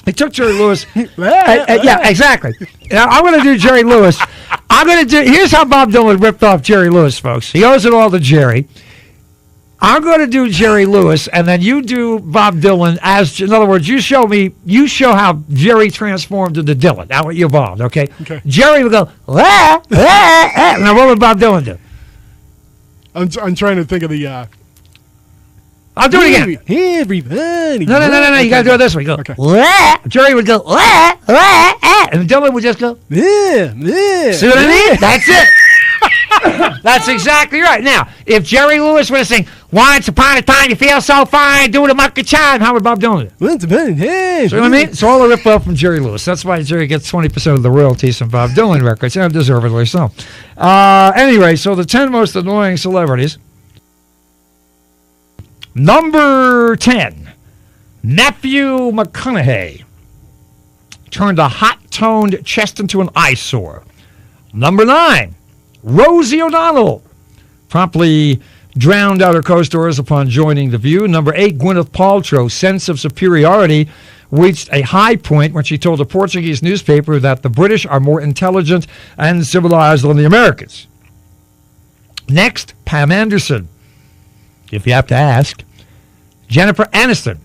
They took Jerry Lewis. Yeah, exactly. Now, I'm going to do Jerry Lewis. Here's how Bob Dylan ripped off Jerry Lewis, folks. He owes it all to Jerry. I'm going to do Jerry Lewis, and then you do Bob Dylan in other words, you show how Jerry transformed into Dylan. Now what you evolved, okay? Jerry would go, ah, ah, ah. Now what would Bob Dylan do? I'm trying to think of the... I'll do it again. Hey, everybody. No. You got to do it this way. Go, wah. Jerry would go, wah, wah, ah. And Dylan would just go, yeah. See what I mean? That's it. That's exactly right. Now, if Jerry Lewis were to sing, once upon a time you feel so fine, do the monkey chime, how would Bob Dylan do it? See what I mean? It's all a rip-off from Jerry Lewis. That's why Jerry gets 20% of the royalties from Bob Dylan records, and deservedly so. Anyway, so the 10 most annoying celebrities. Number 10, Nephew McConaughey turned a hot-toned chest into an eyesore. Number 9, Rosie O'Donnell promptly drowned out her co-stars upon joining The View. Number 8, Gwyneth Paltrow's sense of superiority reached a high point when she told a Portuguese newspaper that the British are more intelligent and civilized than the Americans. Next, Pam Anderson. If you have to ask. Jennifer Aniston.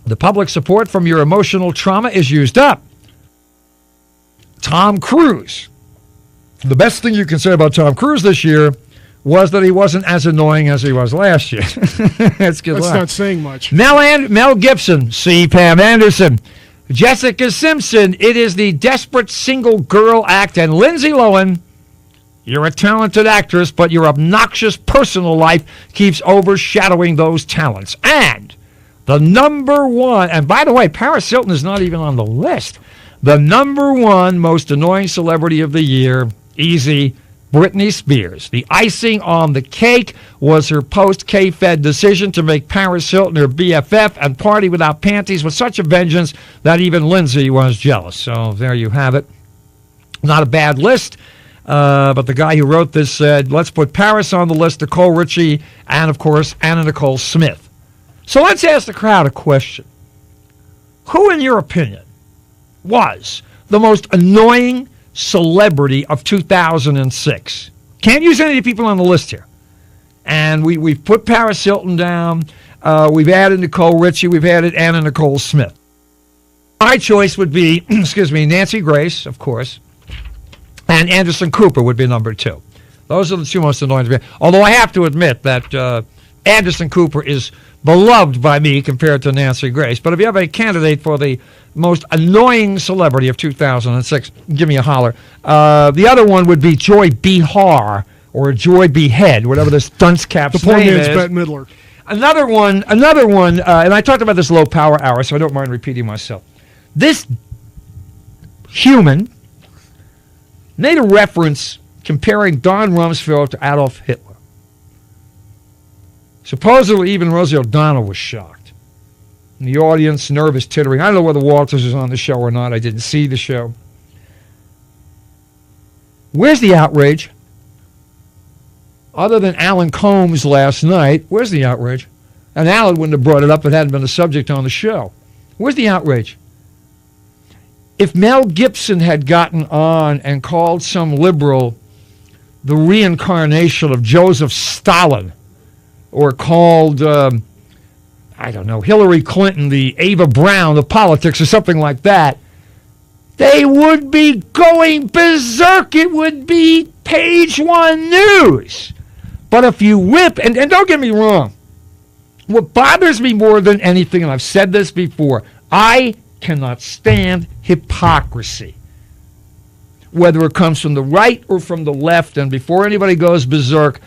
The public support from your emotional trauma is used up. Tom Cruise. The best thing you can say about Tom Cruise this year was that he wasn't as annoying as he was last year. That's good luck. That's not saying much. Mel Gibson. See Pam Anderson. Jessica Simpson. It is the desperate single girl act. And Lindsay Lohan. You're a talented actress, but your obnoxious personal life keeps overshadowing those talents. And the number one, and by the way, Paris Hilton is not even on the list. The number one most annoying celebrity of the year, easy, Britney Spears. The icing on the cake was her post-K-Fed decision to make Paris Hilton her BFF and party without panties with such a vengeance that even Lindsay was jealous. So there you have it. Not a bad list. But the guy who wrote this said, let's put Paris on the list, Nicole Richie, and, of course, Anna Nicole Smith. So let's ask the crowd a question. Who, in your opinion, was the most annoying celebrity of 2006? Can't use any of the people on the list here. And we've put Paris Hilton down. We've added Nicole Richie. We've added Anna Nicole Smith. My choice would be, Nancy Grace, of course. And Anderson Cooper would be number 2. Those are the two most annoying to me. Although I have to admit that Anderson Cooper is beloved by me compared to Nancy Grace. But if you have a candidate for the most annoying celebrity of 2006, give me a holler. The other one would be Joy Behar or Joy Behead, whatever this dunce cap's name is. The poor man's Bette Midler. Another one, and I talked about this low power hour, so I don't mind repeating myself. This human made a reference comparing Don Rumsfeld to Adolf Hitler. Supposedly, even Rosie O'Donnell was shocked. And the audience, nervous tittering. I don't know whether Walters is on the show or not. I didn't see the show. Where's the outrage? Other than Alan Combs last night, where's the outrage? And Alan wouldn't have brought it up if it hadn't been a subject on the show. Where's the outrage? If Mel Gibson had gotten on and called some liberal the reincarnation of Joseph Stalin, or called, Hillary Clinton the Ava Brown of politics or something like that, they would be going berserk. It would be page 1 news. But if you whip, and don't get me wrong, what bothers me more than anything, and I've said this before, I cannot stand hypocrisy, whether it comes from the right or from the left. And before anybody goes berserk,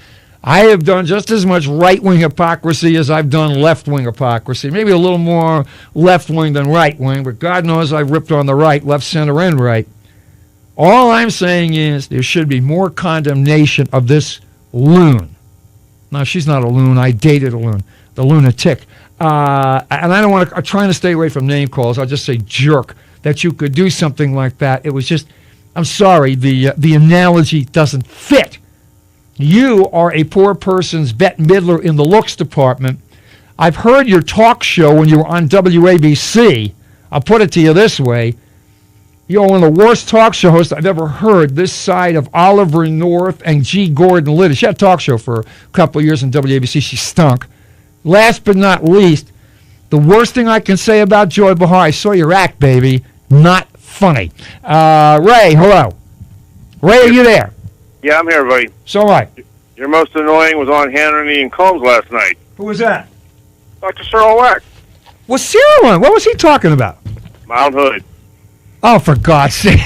I have done just as much right-wing hypocrisy as I've done left-wing hypocrisy. Maybe a little more left-wing than right-wing, but God knows I've ripped on the right, left, center, and right. All I'm saying is there should be more condemnation of this loon. Now, she's not a loon. I dated a loon, the lunatic. And I don't want to, I'm trying to stay away from name calls. I'll just say jerk, that you could do something like that. It was just, I'm sorry, the analogy doesn't fit. You are a poor person's Bette Midler in the looks department. I've heard your talk show when you were on WABC I'll put it to you this way. One of the worst talk show hosts I've ever heard this side of Oliver North and G. Gordon Liddy. She had a talk show for a couple of years on WABC. She stunk. Last but not least, the worst thing I can say about Joy Behar, I saw your act, baby. Not funny. Ray, hello. Ray, are you there? Yeah, I'm here, buddy. So am I. Your most annoying was on Hannity and Combs last night. Who was that? Dr. Cyril Weck. Was Cyril on? What was he talking about? Mount Hood. Oh, for God's sake.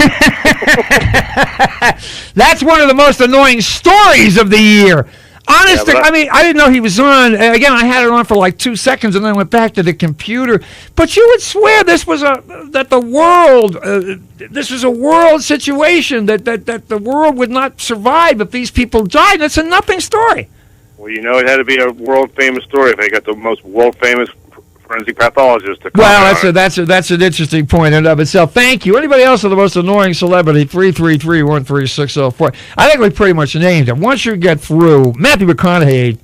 That's one of the most annoying stories of the year. Honestly, I mean, I didn't know he was on. Again, I had it on for like 2 seconds and then went back to the computer. But you would swear this was this was a world situation, that the world would not survive if these people died. It's a nothing story. Well, it had to be a world-famous story if they got the most world-famous forensic pathologist to come. Well, that's an interesting point in and of itself. Thank you. Anybody else of the most annoying celebrity? 333-13604. I think we pretty much named it. Once you get through Matthew McConaughey,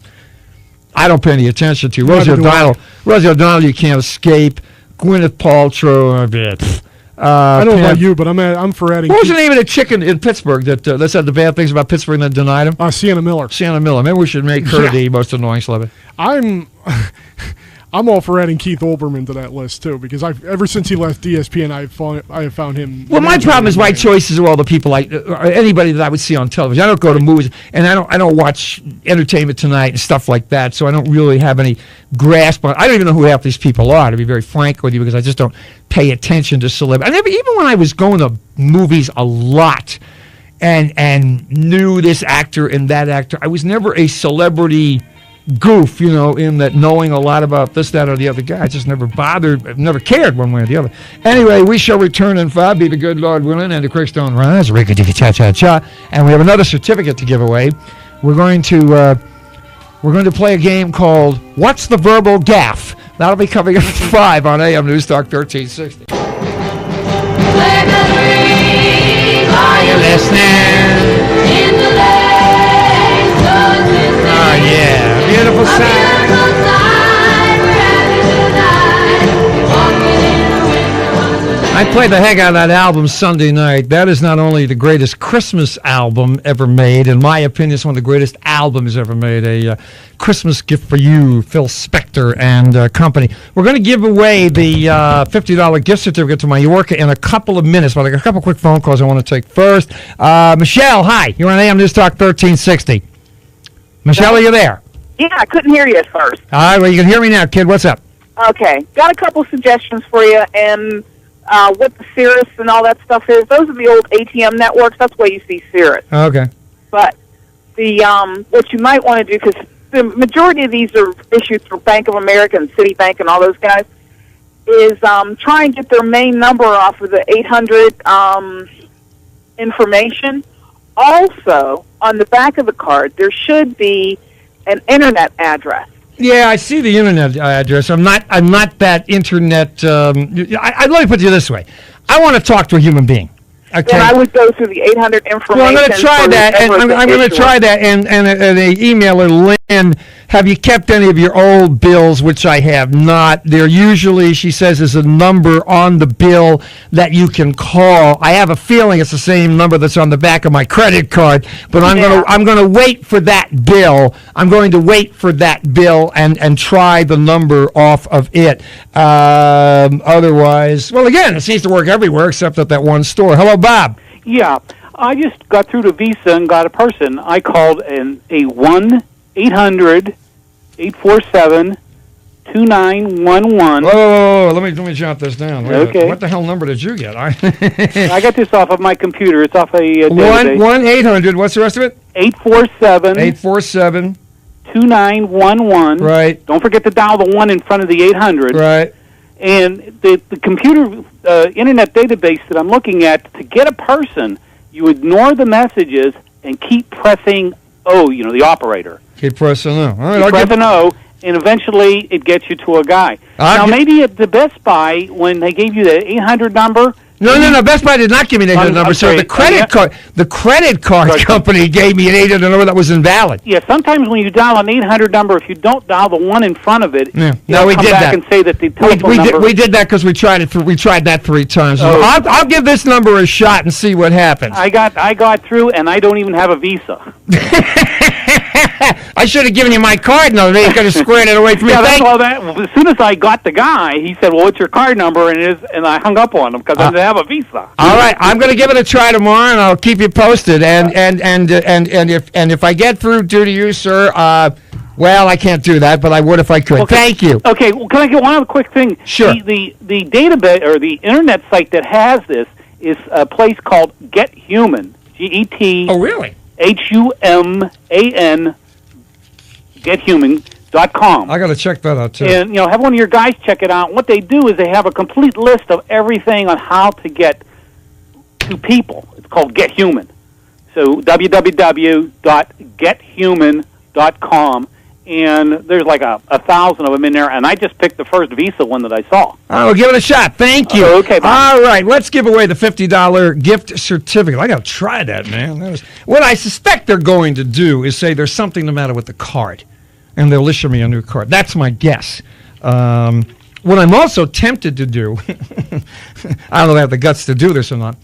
I don't pay any attention to. Rosie O'Donnell, you can't escape. Gwyneth Paltrow, I don't know about you, but I'm for adding. What was the name of the chicken in Pittsburgh that said the bad things about Pittsburgh and then denied him? Sienna Miller. Sienna Miller. Maybe we should make her the most annoying celebrity. I'm all for adding Keith Olbermann to that list too, because ever since he left ESPN, I have found him. Well, my problem is my choices are all the people or anybody that I would see on television. I don't go to movies, and I don't watch Entertainment Tonight and stuff like that, so I don't really have any grasp on. I don't even know who half these people are, to be very frank with you, because I just don't pay attention to celebrity. Even when I was going to movies a lot, and knew this actor and that actor, I was never a celebrity goof, in that knowing a lot about this, that, or the other guy. I just never bothered, never cared one way or the other. Anyway, we shall return in 5, be the good Lord willing, and the creeks don't rise, rika-dika-cha-cha-cha, and we have another certificate to give away. We're going to play a game called What's the Verbal Gaff? That'll be coming up at 5 on AM News Talk 1360. Are you listening? Oh, yeah. Beautiful sound. I played the heck out of that album Sunday night. That is not only the greatest Christmas album ever made, in my opinion, it's one of the greatest albums ever made. A Christmas gift for you, Phil Spector and company. We're going to give away the $50 gift certificate to Mallorca in a couple of minutes, but I got a couple quick phone calls I want to take first. Michelle, hi. You're on AM News Talk 1360. Michelle, are you there? Yeah, I couldn't hear you at first. All right, well, you can hear me now, kid. What's up? Okay. Got a couple suggestions for you, and what the Cirrus and all that stuff is. Those are the old ATM networks. That's where you see Cirrus. Okay. But the what you might want to do, because the majority of these are issued through Bank of America and Citibank and all those guys, is try and get their main number off of the 800 information. Also, on the back of the card, there should be an internet address. Yeah, I see the internet address. I'm not that internet. Let me put it this way. I want to talk to a human being. Okay. Then I would go through the 800 information. Well, I'm going to try that, and I'm going to try that, and an emailer, Lynn, have you kept any of your old bills, which I have not. There usually, she says, is a number on the bill that you can call. I have a feeling it's the same number that's on the back of my credit card, but I'm going to wait for that bill. I'm going to wait for that bill and try the number off of it. Otherwise, well, again, it seems to work everywhere except at that one store. Hello, Bob. Yeah, I just got through to Visa and got a person. I called a 1-800-847-2911. Whoa, let me jot this down. Okay. What the hell number did you get? I got this off of my computer. It's off a database. 1-800, what's the rest of it? 847. 2911. Right. Don't forget to dial the 1 in front of the 800. Right. And the computer internet database that I'm looking at, to get a person, you ignore the messages and keep pressing O, the operator. Keep pressing O. All right, Keep pressing O, and eventually it gets you to a guy. Now, maybe at the Best Buy, when they gave you the 800 number, No. Best Buy did not give me an 800 number. So the credit card company gave me an 800 number that was invalid. Yeah, sometimes when you dial an 800 number, if you don't dial the one in front of it, Yeah. no, we come did back that. and say that the telephone we number. did that because we tried it. We tried that 3 times. Oh. I'll give this number a shot and see what happens. I got through, and I don't even have a Visa. I should have given you my card number. They could have squared it away from me. Yeah, that's all that. As soon as I got the guy, he said, "Well, what's your card number?" And I hung up on him because I didn't have a Visa. All right, I'm going to give it a try tomorrow, and I'll keep you posted. And if I get through due to you, sir, well, I can't do that, but I would if I could. Okay. Thank you. Okay, well, can I get one other quick thing? Sure. The database or the internet site that has this is a place called Get Human. GET. Oh, really? HUMAN. GetHuman.com. I got to check that out too. And have one of your guys check it out. What they do is they have a complete list of everything on how to get to people. It's called Get Human. So www.gethuman.com, and there's like a 1,000 of them in there. And I just picked the first Visa one that I saw. I will give it a shot. Thank you. Okay. Bye. All right, let's give away the $50 gift certificate. I got to try that, man. What I suspect they're going to do is say there's something the matter with the card, and they'll issue me a new card. That's my guess. What I'm also tempted to do, I don't know if I have the guts to do this or not.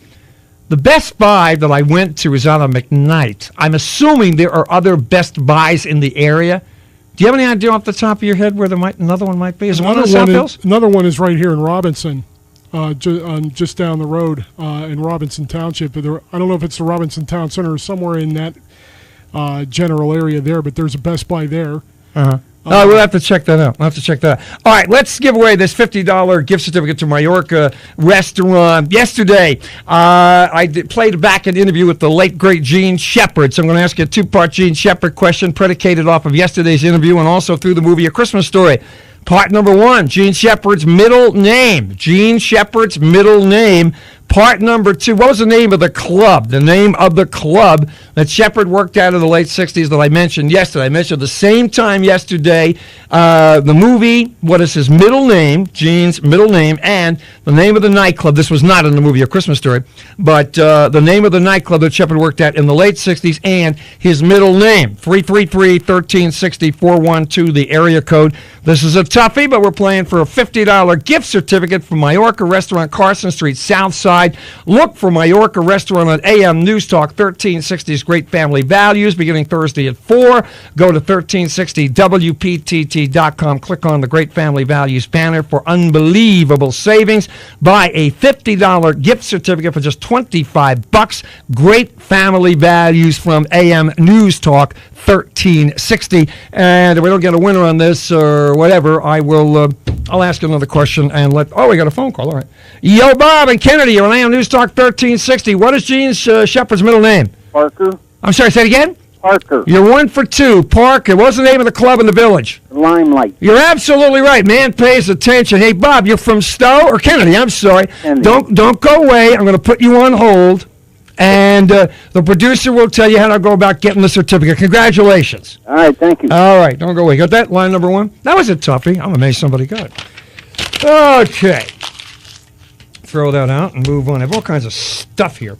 The Best Buy that I went to is out on McKnight. I'm assuming there are other Best Buys in the area. Do you have any idea off the top of your head where another one might be? Is one in South Hills? Another one is right here in Robinson, just down the road in Robinson Township. But I don't know if it's the Robinson Town Center or somewhere in that general area there, but there's a Best Buy there. Uh-huh. We'll have to check that out. All right, let's give away this $50 gift certificate to Majorca Restaurant. Yesterday, I played back an interview with the late, great Gene Shepard. So I'm going to ask you a 2-part Gene Shepard question predicated off of yesterday's interview and also through the movie A Christmas Story. Part number 1, Gene Shepard's middle name. Gene Shepard's middle name. Part number 2, what was the name of the club? The name of the club that Shepard worked at in the late 60s that I mentioned yesterday. I mentioned the same time yesterday the movie, what is his middle name, Gene's middle name, and the name of the nightclub. This was not in the movie A Christmas Story, but the name of the nightclub that Shepard worked at in the late 60s and his middle name. 333-1360-412, the area code. This is a toughie, but we're playing for a $50 gift certificate from Majorca Restaurant, Carson Street, South Side. Look for Majorca Restaurant on AM News Talk 1360's Great Family Values beginning Thursday at 4. Go to 1360WPTT.com. Click on the Great Family Values banner for unbelievable savings. Buy a $50 gift certificate for just $25. Great Family Values from AM News Talk 1360. And if we don't get a winner on this or whatever, I'll ask another question and we got a phone call. All right. Yo, Bob and Kennedy, you're on AM News Talk 1360. What is Gene Shepard's middle name? Parker. I'm sorry, say it again? Parker. You're 1 for 2. Parker. What's the name of the club in the village? Limelight. You're absolutely right. Man pays attention. Hey, Bob, you're from Stowe or Kennedy? I'm sorry. Kennedy. Don't go away. I'm going to put you on hold. And the producer will tell you how to go about getting the certificate. Congratulations. All right, thank you. All right, don't go away. Got that? Line number 1? That was a toughie. I'm amazed somebody got it. Okay. Throw that out and move on. I have all kinds of stuff here.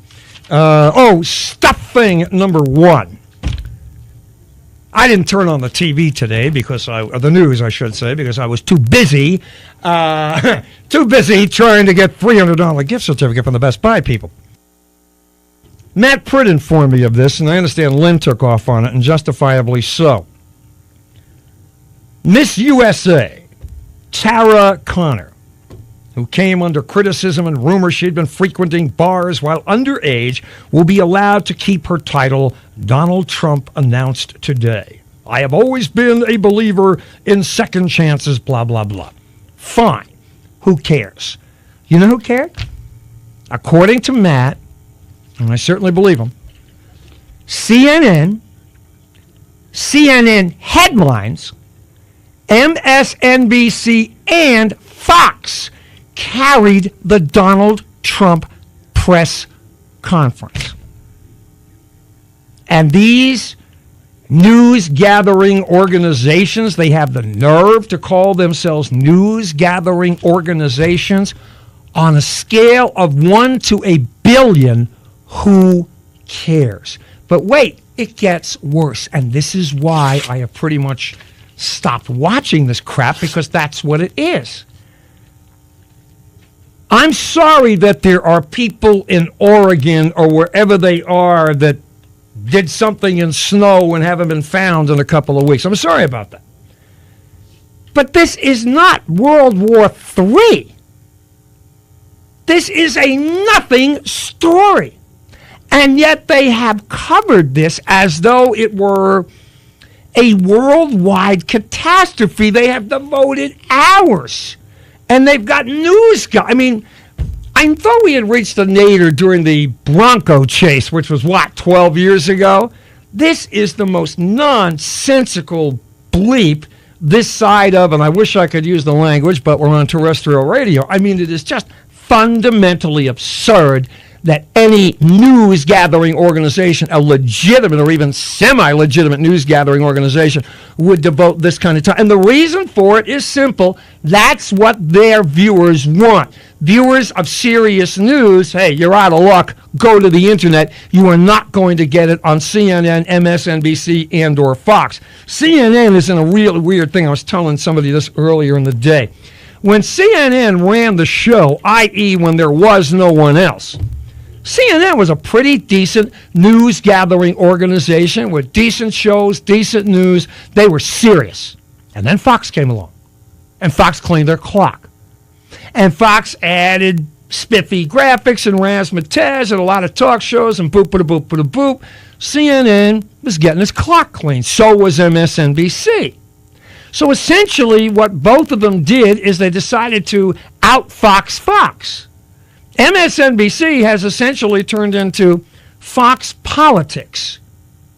Stuffing number 1. I didn't turn on the TV today or the news, I should say, because I was too busy trying to get $300 gift certificate from the Best Buy people. Matt Pritt informed me of this, and I understand Lynn took off on it, and justifiably so. Miss USA, Tara Connor, who came under criticism and rumors she'd been frequenting bars while underage, will be allowed to keep her title, Donald Trump announced today. I have always been a believer in second chances, blah, blah, blah. Fine. Who cares? You know who cared? According to Matt, and I certainly believe him, CNN headlines, MSNBC, and Fox carried the Donald Trump press conference. And these news-gathering organizations, they have the nerve to call themselves news-gathering organizations, On a scale of 1 to a billion, who cares? But wait, it gets worse. And this is why I have pretty much stopped watching this crap, because that's what it is. I'm sorry that there are people in Oregon or wherever they are that did something in snow and haven't been found in a couple of weeks. I'm sorry about that. But this is not World War III. This is a nothing story. And yet they have covered this as though it were a worldwide catastrophe. They have devoted hours. And they've got news guys. I mean, I thought we had reached a nadir during the Bronco chase, which was, 12 years ago? This is the most nonsensical bleep this side of, and I wish I could use the language, but we're on terrestrial radio. I mean, it is just fundamentally absurd that any news-gathering organization, a legitimate or even semi-legitimate news-gathering organization, would devote this kind of time. And the reason for it is simple. That's what their viewers want. Viewers of serious news, hey, you're out of luck. Go to the internet. You are not going to get it on CNN, MSNBC, and or Fox. CNN is in a really weird thing. I was telling somebody this earlier in the day. When CNN ran the show, i.e. when there was no one else, CNN was a pretty decent news-gathering organization with decent shows, decent news. They were serious. And then Fox came along. And Fox cleaned their clock. And Fox added spiffy graphics and razzmatazz and a lot of talk shows and boop-a-da-boop-a-da-boop. CNN was getting its clock cleaned. So was MSNBC. So essentially what both of them did is they decided to out-Fox Fox. MSNBC has essentially turned into Fox politics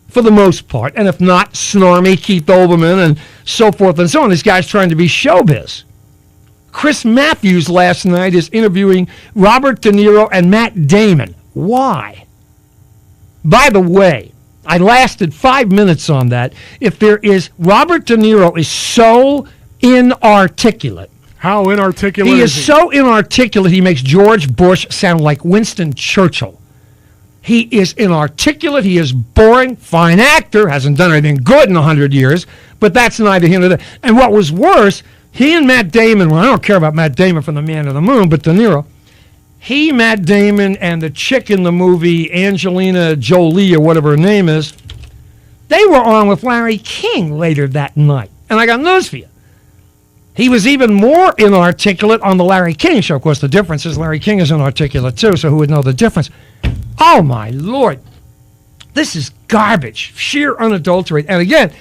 for the most part, and if not, snormy Keith Olbermann and so forth and so on. These guys trying to be showbiz. Chris Matthews last night is interviewing Robert De Niro and Matt Damon. Why? By the way, I lasted 5 minutes on that. If there is, Robert De Niro is so inarticulate. How inarticulate he is so inarticulate, he makes George Bush sound like Winston Churchill. He is inarticulate. He is boring. Fine actor. Hasn't done anything good in 100 years. But that's neither here nor there. And what was worse, he and Matt Damon, well, I don't care about Matt Damon from The Man of the Moon, but De Niro, he, Matt Damon, and the chick in the movie, Angelina Jolie or whatever her name is, they were on with Larry King later that night. And I got news for you. He was even more inarticulate on the Larry King show. Of course, the difference is Larry King is inarticulate too, so who would know the difference? Oh, my Lord. This is garbage, sheer unadulterated. And again,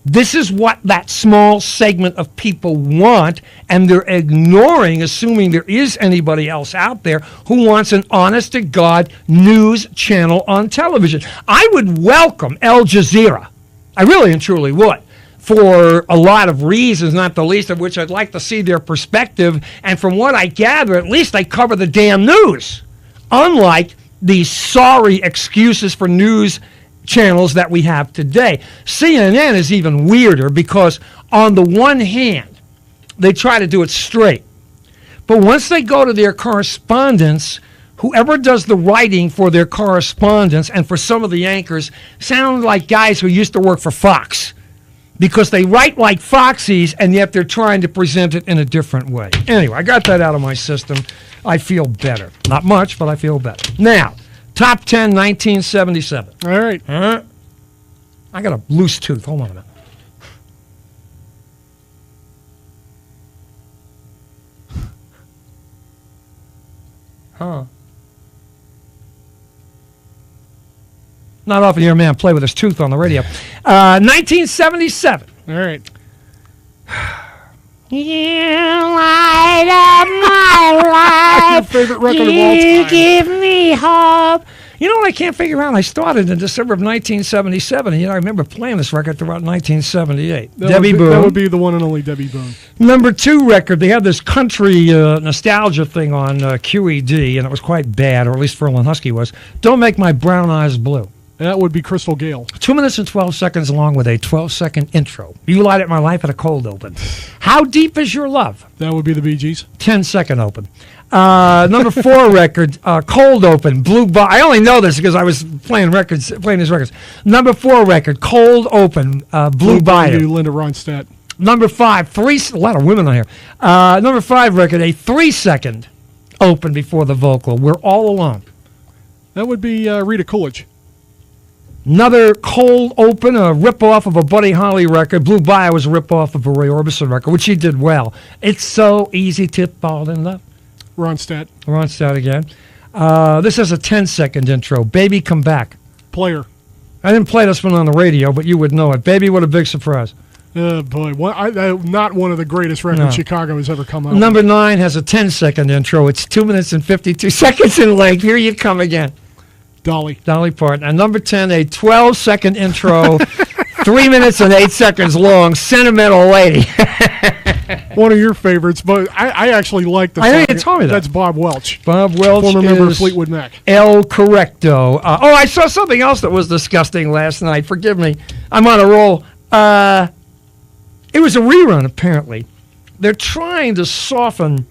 this is what that small segment of people want, and they're ignoring, assuming there is anybody else out there who wants an honest-to-God news channel on television. I would welcome Al Jazeera. I really and truly would. For a lot of reasons, not the least of which I'd like to see their perspective. And from what I gather, at least they cover the damn news. Unlike the sorry excuses for news channels that we have today. CNN is even weirder because on the one hand, they try to do it straight. But once they go to their correspondents, whoever does the writing for their correspondents and for some of the anchors sound like guys who used to work for Fox. Because they write like Foxies, and yet they're trying to present it in a different way. Anyway, I got that out of my system. I feel better. Not much, but I feel better. Now, top 10, 1977. All right. I got a loose tooth. Hold on a minute. Huh. Not often you hear a man play with his tooth on the radio. 1977. All right. You light up my life. Your favorite record of all You time. give me hope. You know what I can't figure out? I started in December of 1977. And, I remember playing this record throughout 1978. Debbie Boone. That would be the one and only Debbie Boone. Number 2 record, they had this country nostalgia thing on QED, and it was quite bad, or at least Ferlin Husky was. Don't Make My Brown Eyes Blue. That would be Crystal Gale. 2 minutes and 12 seconds long with a 12-second intro. You light up my life at a cold open. How deep is your love? That would be the Bee Gees. 10-second open. Number 4 record, cold open, Blue Bayou. I only know this because I was playing his records. Number 4 record, cold open, Blue Bayou. Linda Ronstadt. Number 5, a lot of women on here. Number 5 record, a 3-second open before the vocal. We're All Alone. That would be Rita Coolidge. Another cold open, a rip-off of a Buddy Holly record. Blue Bayou was a rip-off of a Roy Orbison record, which he did well. It's so easy to fall in love. Ronstadt again. This is a 10-second intro. Baby, Come Back. Player. I didn't play this one on the radio, but you would know it. Baby, what a big surprise. Boy, not one of the greatest records Chicago has ever come out Number 9 has a 10-second intro. It's 2 minutes and 52 seconds in length. Here you come again. Dolly Parton. And number 10, a 12-second intro, 3 minutes and 8 seconds long, Sentimental Lady. One of your favorites, but I actually like the song. I think you told me that. That's Bob Welch. Bob Welch former member of is Fleetwood Mac. El Correcto. I saw something else that was disgusting last night. Forgive me. I'm on a roll. It was a rerun, apparently. They're trying to soften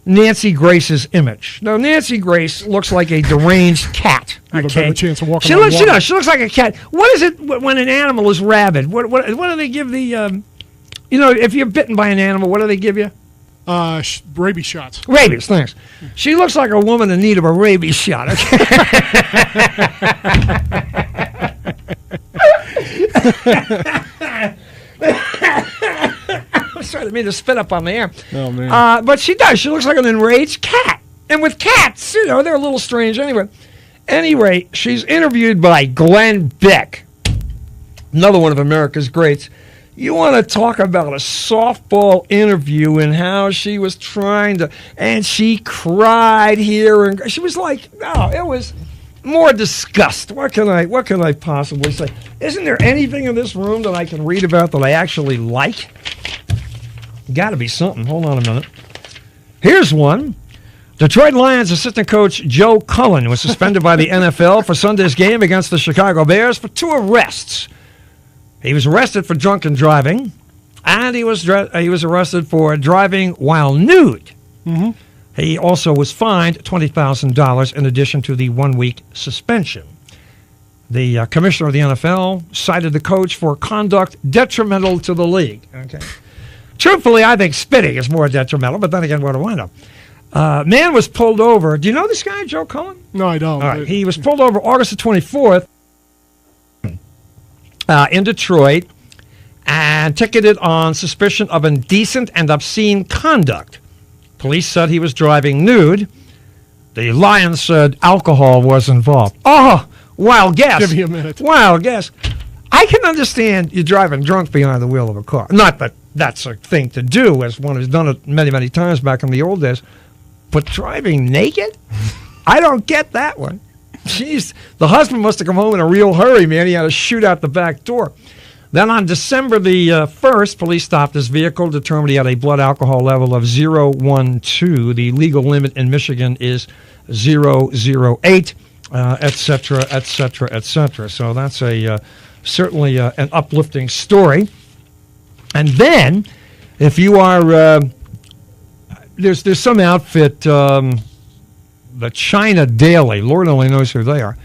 Nancy Grace's image. Now, Nancy Grace looks like a deranged cat. You have a better chance of walking She on looks water. like a cat. What is it when an animal is rabid? What do they give the, if you're bitten by an animal, what do they give you? Rabies shots. Rabies, thanks. She looks like a woman in need of a rabies shot. I'm sorry, I didn't mean to spit up on the air. Oh, man. But she does. She looks like an enraged cat. And with cats, they're a little strange anyway. Anyway, she's interviewed by Glenn Beck, another one of America's greats. You want to talk about a softball interview and how she was trying to, and she cried here, and she was like, it was more disgust. What can I possibly say? Isn't there anything in this room that I can read about that I actually like? Got to be something. Hold on a minute. Here's one. Detroit Lions assistant coach Joe Cullen was suspended by the NFL for Sunday's game against the Chicago Bears for 2 arrests. He was arrested for drunken driving, and he was arrested for driving while nude. Mm-hmm. He also was fined $20,000 in addition to the 1-week suspension. The commissioner of the NFL cited the coach for conduct detrimental to the league. Okay. Truthfully, I think spitting is more detrimental, but then again, what do I know? Man was pulled over. Do you know this guy, Joe Cullen? No, I don't. All right. He was pulled over August the 24th in Detroit and ticketed on suspicion of indecent and obscene conduct. Police said he was driving nude. The Lions said alcohol was involved. Oh, wild guess. Give me a minute. Wild guess. I can understand you driving drunk behind the wheel of a car. Not that that's a thing to do, as one has done it many, many times back in the old days. But driving naked? I don't get that one. Jeez, the husband must have come home in a real hurry, man. He had to shoot out the back door. Then on December the 1st, police stopped his vehicle, determined he had a blood alcohol level of 0.12. The legal limit in Michigan is 0.08, et cetera, et cetera, et cetera. So that's certainly an uplifting story. And then, if you are, there's some outfit, the China Daily, Lord only knows who they are.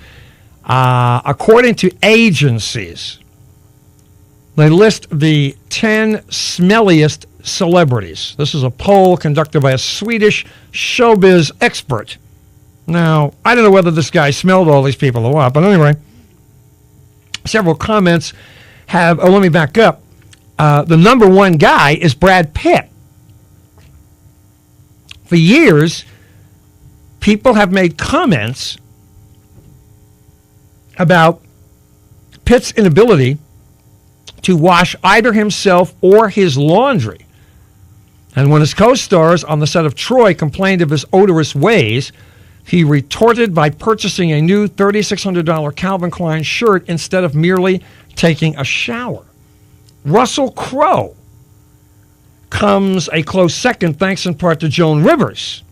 According to agencies, they list the 10 smelliest celebrities. This is a poll conducted by a Swedish showbiz expert. Now, I don't know whether this guy smelled all these people or what, but anyway, several comments have, let me back up. The number 1 guy is Brad Pitt. For years, people have made comments about Pitt's inability to wash either himself or his laundry. And when his co-stars on the set of Troy complained of his odorous ways, he retorted by purchasing a new $3,600 Calvin Klein shirt instead of merely taking a shower. Russell Crowe comes a close second, thanks in part to Joan Rivers,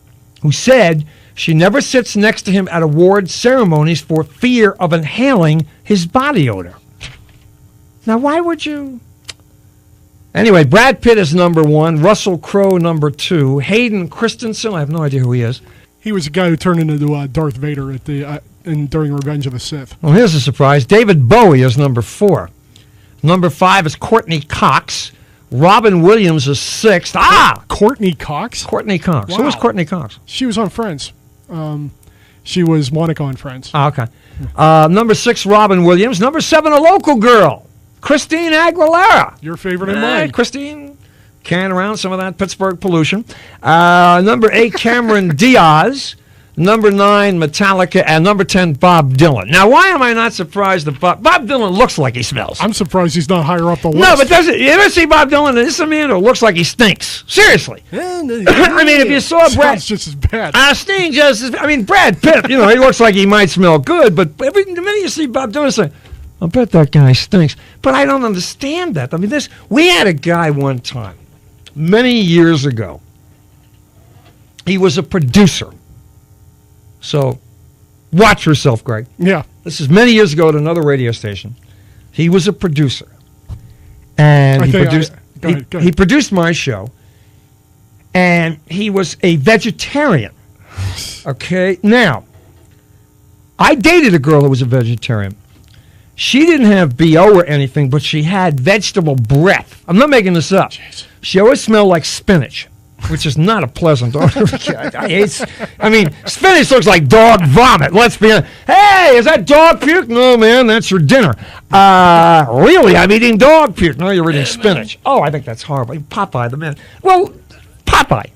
who said She never sits next to him at award ceremonies for fear of inhaling his body odor. Now, why would you? Anyway, Brad Pitt is number 1. Russell Crowe, number 2. Hayden Christensen, I have no idea who he is. He was the guy who turned into Darth Vader at during Revenge of the Sith. Well, here's a surprise. David Bowie is number 4. Number 5 is Courtney Cox. Robin Williams is 6th. Courtney Cox? Courtney Cox. Wow. Who was Courtney Cox? She was on Friends. She was Monica on Friends. Okay. Number 6, Robin Williams. Number 7, a local girl, Christine Aguilera. Your favorite and mine. Christine, carrying around some of that Pittsburgh pollution. Number 8, Cameron Diaz. Number 9, Metallica. And number 10, Bob Dylan. Now, why am I not surprised that Bob Dylan looks like he smells? I'm surprised he's not higher up the list. No, but you ever see Bob Dylan? This is a man who looks like he stinks. Seriously. I mean, if you saw Brad... Sounds just as bad. Sting just as... I mean, Brad Pitt, he looks like he might smell good, but the minute you see Bob Dylan, say, I bet that guy stinks. But I don't understand that. I mean, we had a guy one time, many years ago. He was a producer. So, watch yourself, Greg. Yeah. This is many years ago at another radio station. He was a producer. And he produced my show. And he was a vegetarian. Okay? Now, I dated a girl who was a vegetarian. She didn't have BO or anything, but she had vegetable breath. I'm not making this up. Jeez. She always smelled like spinach, which is not a pleasant odor. I mean, spinach looks like dog vomit. Let's be honest. Hey, is that dog puke? No, man, that's your dinner. Really, I'm eating dog puke. No, you're eating spinach. Oh, I think that's horrible. Popeye, the man. Well, Popeye.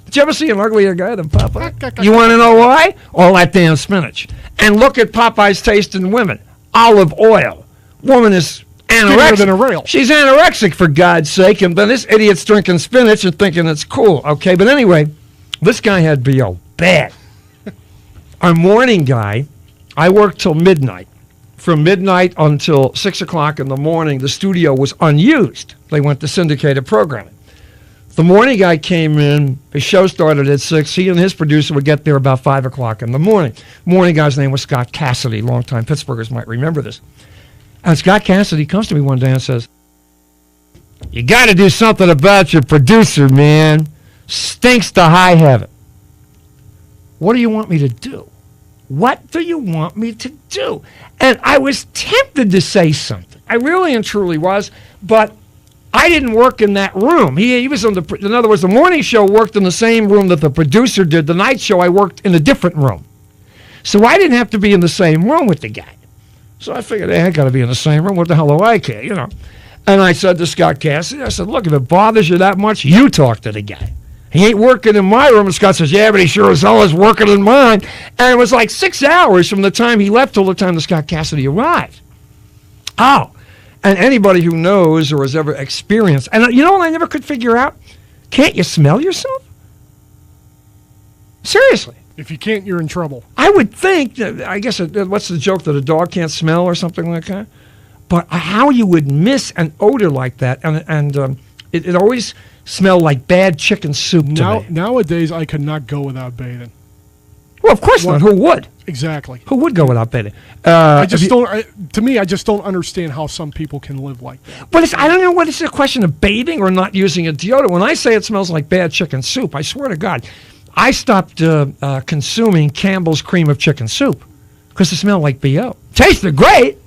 Did you ever see an uglier guy than Popeye? You want to know why? All that damn spinach. And look at Popeye's taste in women. Olive oil. Woman is anorexic. Than a rail. She's anorexic, for God's sake, and then this idiot's drinking spinach and thinking it's cool. Okay, but anyway, this guy had BO. Bad. Our morning guy, I worked till midnight. From midnight until 6 o'clock in the morning, the studio was unused. They went to syndicated programming. The morning guy came in. His show started at 6. He and his producer would get there about 5 o'clock in the morning. Morning guy's name was Scott Cassidy. Longtime Pittsburghers might remember this. And Scott Cassidy comes to me one day and says, you got to do something about your producer, man. Stinks to high heaven. What do you want me to do? What do you want me to do? And I was tempted to say something. I really and truly was, but I didn't work in that room. He was in other words, the morning show worked in the same room that the producer did. The night show, I worked in a different room. So I didn't have to be in the same room with the guy. So I figured, hey, I got to be in the same room. What the hell do I care, And I said to Scott Cassidy, I said, look, if it bothers you that much, you talk to the guy. He ain't working in my room. And Scott says, yeah, but he sure as hell is working in mine. And it was like 6 hours from the time he left till the time that Scott Cassidy arrived. Oh. And anybody who knows or has ever experienced, and you know what I never could figure out? Can't you smell yourself? Seriously. If you can't, you're in trouble. I would think, I guess, what's the joke, that a dog can't smell or something like that? But how you would miss an odor like that, and it always smelled like bad chicken soup to me. Nowadays, I could not go without bathing. Well, of course not. Who would? Exactly. Who would go without bathing? I just don't understand how some people can live like that. But I don't know what it's a question of bathing or not using a deodorant. When I say it smells like bad chicken soup, I swear to God, I stopped consuming Campbell's cream of chicken soup because it smelled like BO. Tasted great,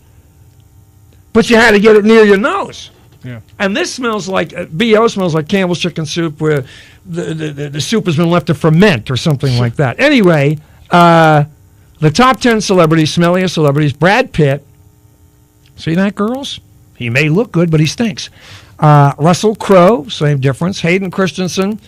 but you had to get it near your nose. Yeah. And this smells like, BO smells like Campbell's chicken soup where the soup has been left to ferment or something like that. Anyway, the top 10 celebrities, smelliest celebrities, Brad Pitt. See that, girls? He may look good, but he stinks. Russell Crowe, same difference. Hayden Christensen.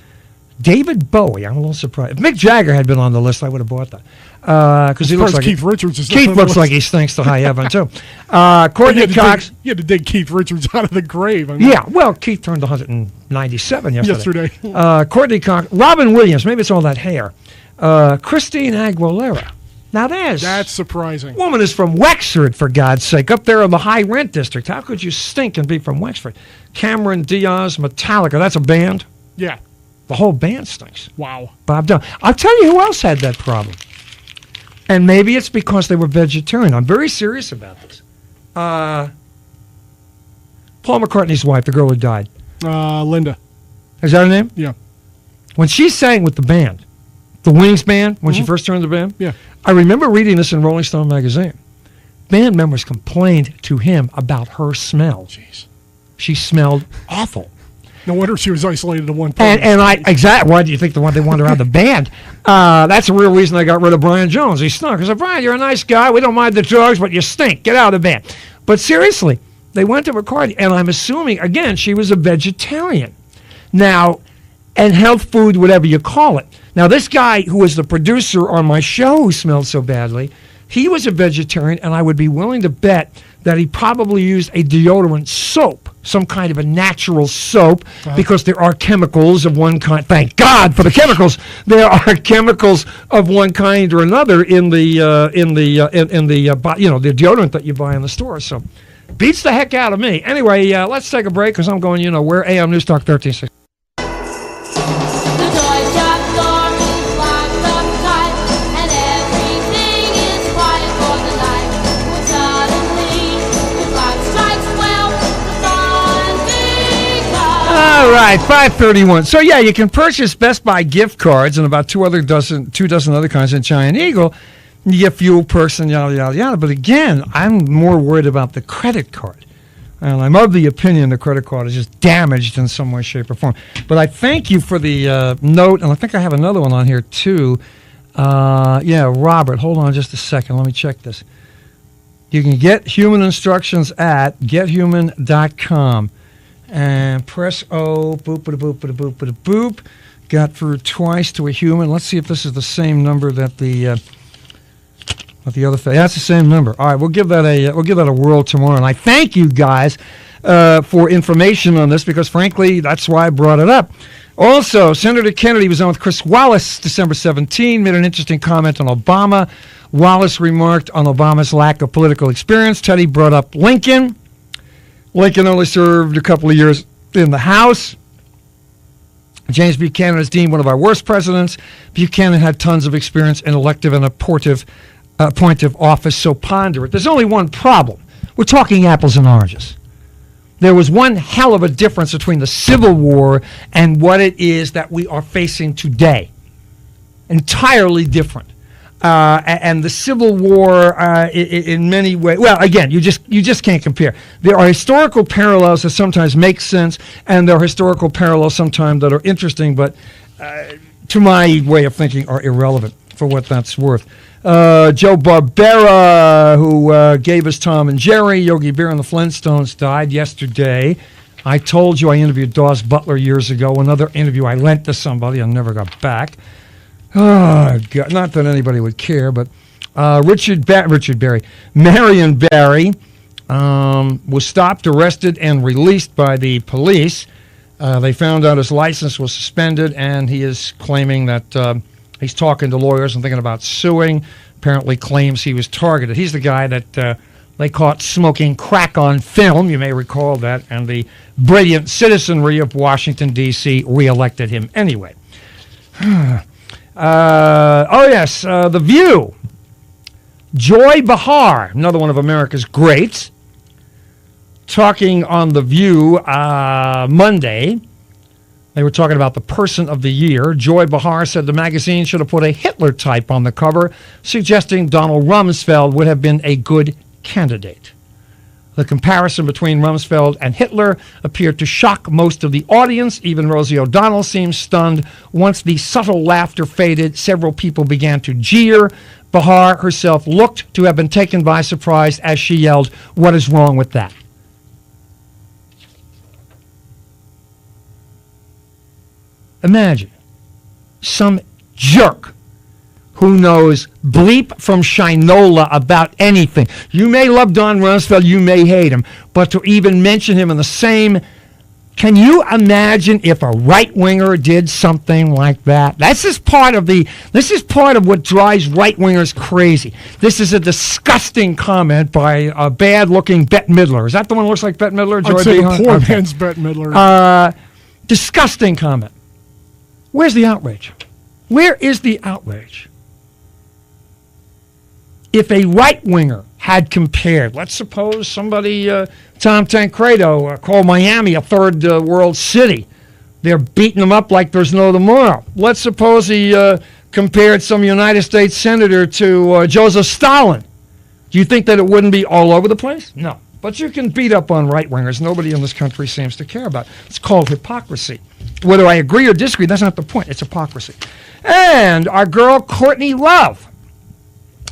David Bowie, I'm a little surprised. If Mick Jagger had been on the list, I would have bought that. Because he looks like Keith Richards is Keith looks like he stinks to high heaven too. Courtney Cox. You had to dig Keith Richards out of the grave. Yeah, well, Keith turned 197 yesterday. Yesterday. Courtney Cox, Robin Williams. Maybe it's all that hair. Christine Aguilera. Now that's surprising. Woman is from Wexford, for God's sake, up there in the high rent district. How could you stink and be from Wexford? Cameron Diaz, Metallica. That's a band. Yeah. The whole band stinks. Wow. Bob Dylan. I'll tell you who else had that problem. And maybe it's because they were vegetarian. I'm very serious about this. Paul McCartney's wife, the girl who died. Linda. Is that her name? Yeah. When she sang with the band, the Wings band, when she first joined the band, yeah. I remember reading this in Rolling Stone magazine. Band members complained to him about her smell. Jeez. She smelled awful. No wonder she was isolated to one place. And why do you think they wanted her out of the band? That's the real reason they got rid of Brian Jones. He stunk. I said, Brian, you're a nice guy. We don't mind the drugs, but you stink. Get out of the band. But seriously, they went to McCartney, and I'm assuming, again, she was a vegetarian. Now, and health food, whatever you call it. Now, this guy who was the producer on my show who smelled so badly, he was a vegetarian, and I would be willing to bet that he probably used a deodorant soap, some kind of a natural soap, because there are chemicals of one kind. Thank God for the chemicals. There are chemicals of one kind or another in the the deodorant that you buy in the store. So, beats the heck out of me. Anyway, let's take a break because I'm going. Where AM News Talk 1360. All right, 5:31. So yeah, you can purchase Best Buy gift cards and about two dozen other kinds in Giant Eagle. You get fuel, perks, and yada yada yada. But again, I'm more worried about the credit card, and I'm of the opinion the credit card is just damaged in some way, shape, or form. But I thank you for the note, and I think I have another one on here too. Yeah, Robert, hold on just a second. Let me check this. You can get human instructions at gethuman.com. And press O, boop, ba boop, ba boop, ba boop. Got through twice to a human. Let's see if this is the same number that the other. That's the same number. All right, we'll give that a whirl tomorrow. And I thank you guys for information on this because, frankly, that's why I brought it up. Also, Senator Kennedy was on with Chris Wallace December 17, made an interesting comment on Obama. Wallace remarked on Obama's lack of political experience. Teddy brought up Lincoln. Lincoln only served a couple of years in the House. James Buchanan is deemed one of our worst presidents. Buchanan had tons of experience in elective and appointive office, so ponder it. There's only one problem. We're talking apples and oranges. There was one hell of a difference between the Civil War and what it is that we are facing today. Entirely different. And the Civil War, in many ways, well, again, you just can't compare. There are historical parallels that sometimes make sense, and there are historical parallels sometimes that are interesting, but to my way of thinking, are irrelevant for what that's worth. Joe Barbera, who gave us Tom and Jerry, Yogi Bear and the Flintstones, died yesterday. I told you I interviewed Dawes Butler years ago. Another interview I lent to somebody and never got back. Oh, God. Not that anybody would care, but Marion Barry was stopped, arrested, and released by the police. They found out his license was suspended, and he is claiming that he's talking to lawyers and thinking about suing. Apparently claims he was targeted. He's the guy that they caught smoking crack on film. You may recall that. And the brilliant citizenry of Washington, D.C. reelected him anyway. The View. Joy Behar, another one of America's greats, talking on The View Monday. They were talking about the person of the year. Joy Behar said the magazine should have put a Hitler type on the cover, suggesting Donald Rumsfeld would have been a good candidate. The comparison between Rumsfeld and Hitler appeared to shock most of the audience. Even Rosie O'Donnell seemed stunned. Once the subtle laughter faded, several people began to jeer. Behar herself looked to have been taken by surprise as she yelled, "What is wrong with that?" Imagine some jerk who knows bleep from Shinola about anything. You may love Don Rumsfeld, you may hate him, but to even mention him in the same... Can you imagine if a right-winger did something like that? This is part of what drives right-wingers crazy. This is a disgusting comment by a bad-looking Bette Midler. Is that the one who looks like Bette Midler? I'd say the poor man's Bette Midler. Disgusting comment. Where's the outrage? Where is the outrage? If a right-winger had compared, let's suppose somebody, Tom Tancredo, called Miami a third world city. They're beating them up like there's no tomorrow. Let's suppose he compared some United States senator to Joseph Stalin. Do you think that it wouldn't be all over the place? No. But you can beat up on right-wingers. Nobody in this country seems to care about it. It's called hypocrisy. Whether I agree or disagree, that's not the point. It's hypocrisy. And our girl, Courtney Love,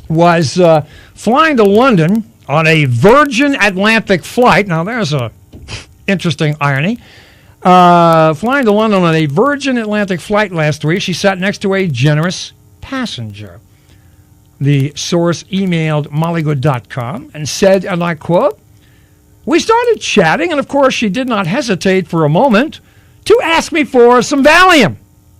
was flying to London on a Virgin Atlantic flight. Now, there's a interesting irony. Flying to London on a Virgin Atlantic flight last week, she sat next to a generous passenger. The source emailed mollygood.com and said, and I quote, "We started chatting, and of course she did not hesitate for a moment to ask me for some Valium.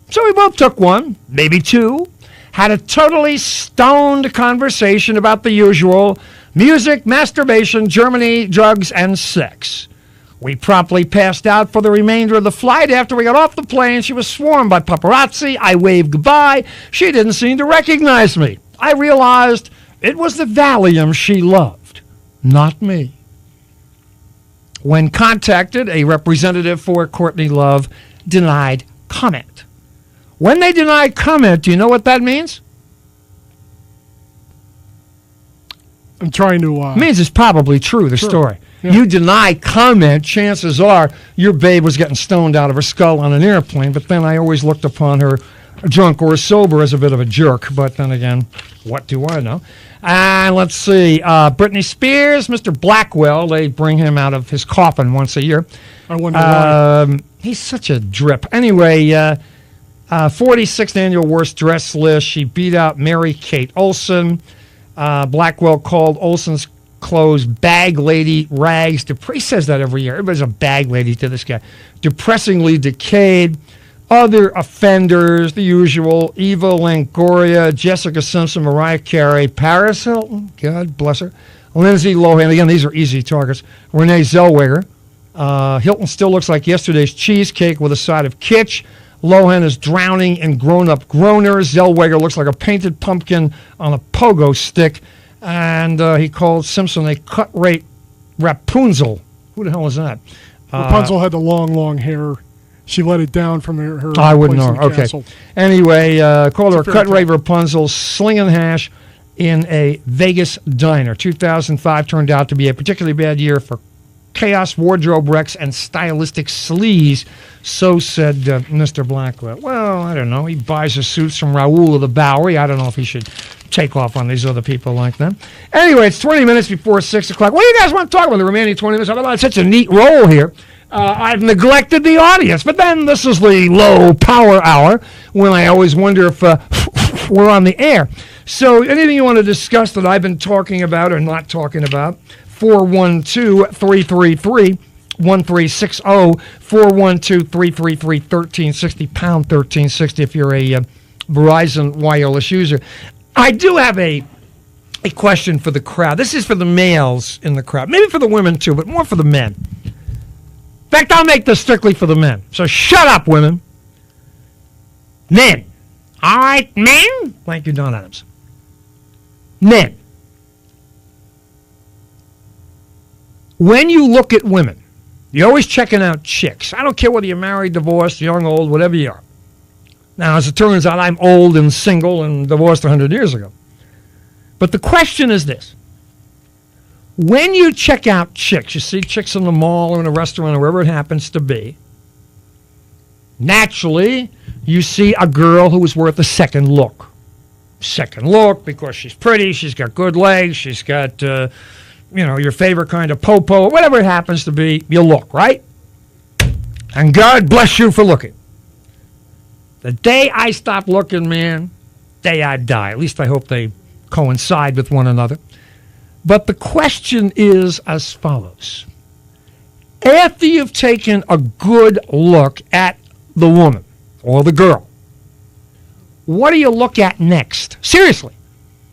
So we both took one, maybe two, had a totally stoned conversation about the usual music, masturbation, Germany, drugs, and sex. We promptly passed out for the remainder of the flight. After we got off the plane, she was swarmed by paparazzi. I waved goodbye. She didn't seem to recognize me. I realized it was the Valium she loved, not me." When contacted, a representative for Courtney Love denied comment. When they denied comment, do you know what that means? I'm trying to... It means it's probably true, the story. Yeah. You deny comment, chances are your babe was getting stoned out of her skull on an airplane, but then I always looked upon her drunk or sober as a bit of a jerk. But then again, what do I know? And let's see, Britney Spears, Mr. Blackwell, they bring him out of his coffin once a year. I wonder why. He's such a drip. Anyway, 46th annual worst dress list. She beat out Mary-Kate Olsen. Blackwell called Olsen's clothes bag lady rags. He says that every year. Everybody's a bag lady to this guy. Depressingly decayed. Other offenders, the usual, Eva Longoria, Jessica Simpson, Mariah Carey, Paris Hilton, God bless her, Lindsay Lohan, again, these are easy targets, Renee Zellweger. Hilton still looks like yesterday's cheesecake with a side of kitsch. Lohan is drowning in grown-up groaners. Zellweger looks like a painted pumpkin on a pogo stick. And he called Simpson a cut-rate Rapunzel. Who the hell is that? Rapunzel had the long hair. She let it down from her I wouldn't place know. in the Okay. castle. Anyway, called her a cut-rate Rapunzel, slinging hash in a Vegas diner. 2005 turned out to be a particularly bad year for chaos, wardrobe wrecks, and stylistic sleaze, so said Mr. Blackwell. Well, I don't know. He buys his suits from Raoul of the Bowery. I don't know if he should take off on these other people like that. Anyway, it's 20 minutes before 6 o'clock. What do you guys want to talk about the remaining 20 minutes? I've got such a neat roll here. I've neglected the audience, but then this is the low power hour when I always wonder if we're on the air. So anything you want to discuss that I've been talking about or not talking about, 412-333-1360, 412-333-1360, pound 1360 if you're a Verizon wireless user. I do have a question for the crowd. This is for the males in the crowd, maybe for the women too, but more for the men. In fact, I'll make this strictly for the men. So shut up, women. Men. All right, men? Thank you, Don Adams. Men. When you look at women, you're always checking out chicks. I don't care whether you're married, divorced, young, old, whatever you are. Now, as it turns out, I'm old and single and divorced 100 years ago. But the question is this. When you check out chicks, you see chicks in the mall or in a restaurant or wherever it happens to be, naturally, you see a girl who is worth a second look. Second look because she's pretty, she's got good legs, she's got, your favorite kind of popo, whatever it happens to be, you look, right? And God bless you for looking. The day I stop looking, man, day I die. At least I hope they coincide with one another. But the question is as follows. After you've taken a good look at the woman or the girl, what do you look at next? Seriously,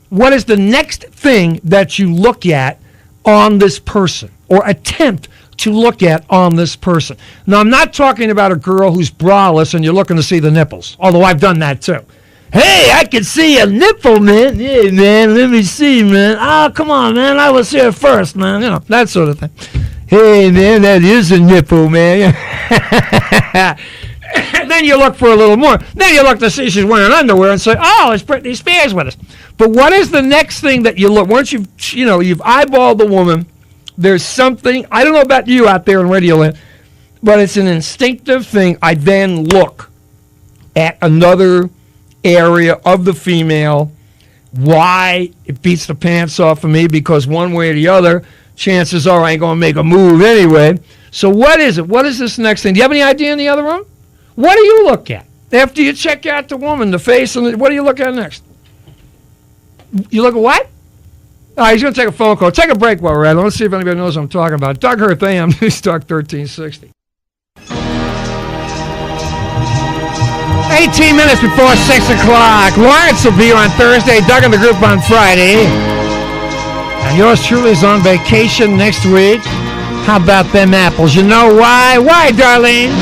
what is the next thing that you look at on this person or attempt to look at on this person. Now, I'm not talking about a girl who's braless and you're looking to see the nipples, although I've done that too. Hey, I can see a nipple, man. Hey, man, let me see, man. Oh, come on, man. I was here first, man. You know, that sort of thing. Hey, man, that is a nipple, man. Then you look for a little more. Then you look to see she's wearing underwear and say, oh, it's Britney Spears with us. But what is the next thing that you look? Once you've eyeballed the woman, there's something, I don't know about you out there in Radioland, but it's an instinctive thing. I then look at another area of the female. Why? It beats the pants off of me because one way or the other, chances are I ain't going to make a move anyway. So what is it? What is this next thing? Do you have any idea in the other room? What do you look at? After you check out the woman, the face, and what do you look at next? You look at what? All right, he's going to take a phone call. Take a break while we're at it. Let's see if anybody knows what I'm talking about. Doug Hoerth, AM News Talk 1360. 18 minutes before 6 o'clock. Lawrence will be here on Thursday. Doug and the group on Friday. And yours truly is on vacation next week. How about them apples? You know why? Why, darling?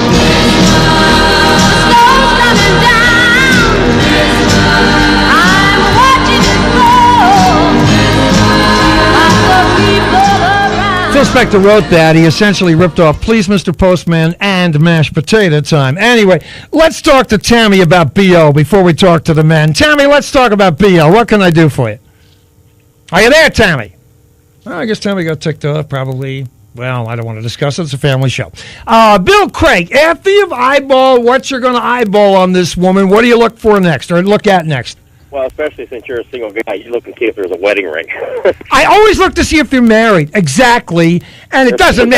Phil Spector wrote that. He essentially ripped off Please Mr. Postman and Mashed Potato Time. Anyway, let's talk to Tammy about B.O. before we talk to the men. Tammy, let's talk about B.O. What can I do for you? Are you there, Tammy? Well, I guess Tammy got ticked off, probably. Well, I don't want to discuss it. It's a family show. Bill Craig, after you've eyeballed what you're going to eyeball on this woman, what do you look for next or look at next? Well, especially since you're a single guy, you look and see if there's a wedding ring. I always look to see if they're married. Exactly. And it doesn't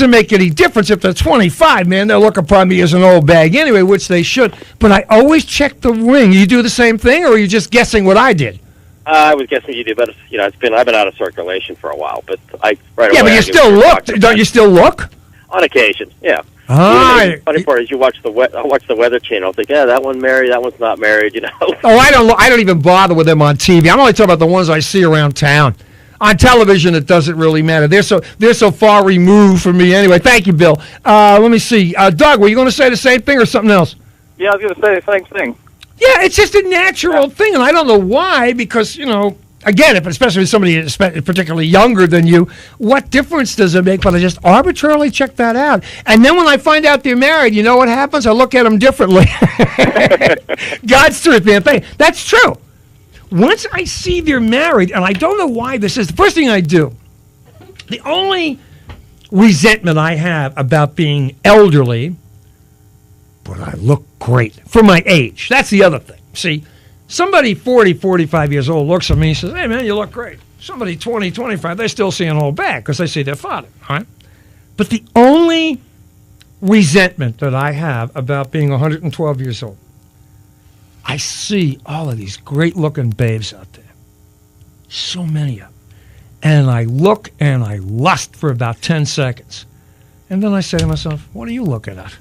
make any difference if they're 25, man. They'll look upon me as an old bag anyway, which they should. But I always check the ring. You do the same thing, or are you just guessing what I did? I was guessing you did, but I've been out of circulation for a while. But right away. Yeah, but you still look. Don't you still look? On occasion, yeah. The funny part is you watch the Weather Channel. Think, yeah, that one married, that one's not married. Oh, I don't even bother with them on TV. I'm only talking about the ones I see around town. On television, it doesn't really matter. They're so far removed from me anyway. Thank you, Bill. Let me see. Doug, were you going to say the same thing or something else? Yeah, I was going to say the same thing. Yeah, it's just a natural thing, and I don't know why, because, again, especially if somebody is particularly younger than you, what difference does it make? But I just arbitrarily check that out. And then when I find out they're married, you know what happens? I look at them differently. God's truth, man. That's true. Once I see they're married, and I don't know why this is, the first thing I do, the only resentment I have about being elderly, but I look great for my age. That's the other thing. See, somebody 40, 45 years old looks at me and says, hey, man, you look great. Somebody 20, 25, they still see an old bag because they see their father. All right? But the only resentment that I have about being 112 years old, I see all of these great-looking babes out there. So many of them. And I look and I lust for about 10 seconds. And then I say to myself, what are you looking at?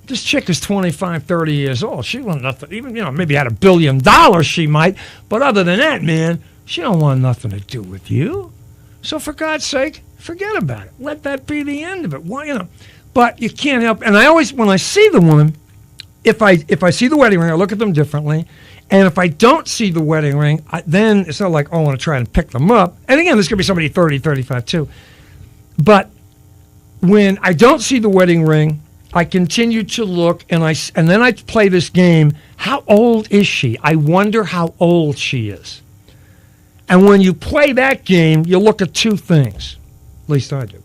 This chick is 25, 30 years old. She want nothing. Even, maybe had $1 billion she might. But other than that, man, she don't want nothing to do with you. So for God's sake, forget about it. Let that be the end of it. Why, But you can't help. And I always, when I see the woman, if I see the wedding ring, I look at them differently. And if I don't see the wedding ring, then it's not like, I want to try and pick them up. And again, this could be somebody 30, 35 too. But when I don't see the wedding ring, I continue to look, and then I play this game. How old is she? I wonder how old she is. And when you play that game, you look at two things. At least I do.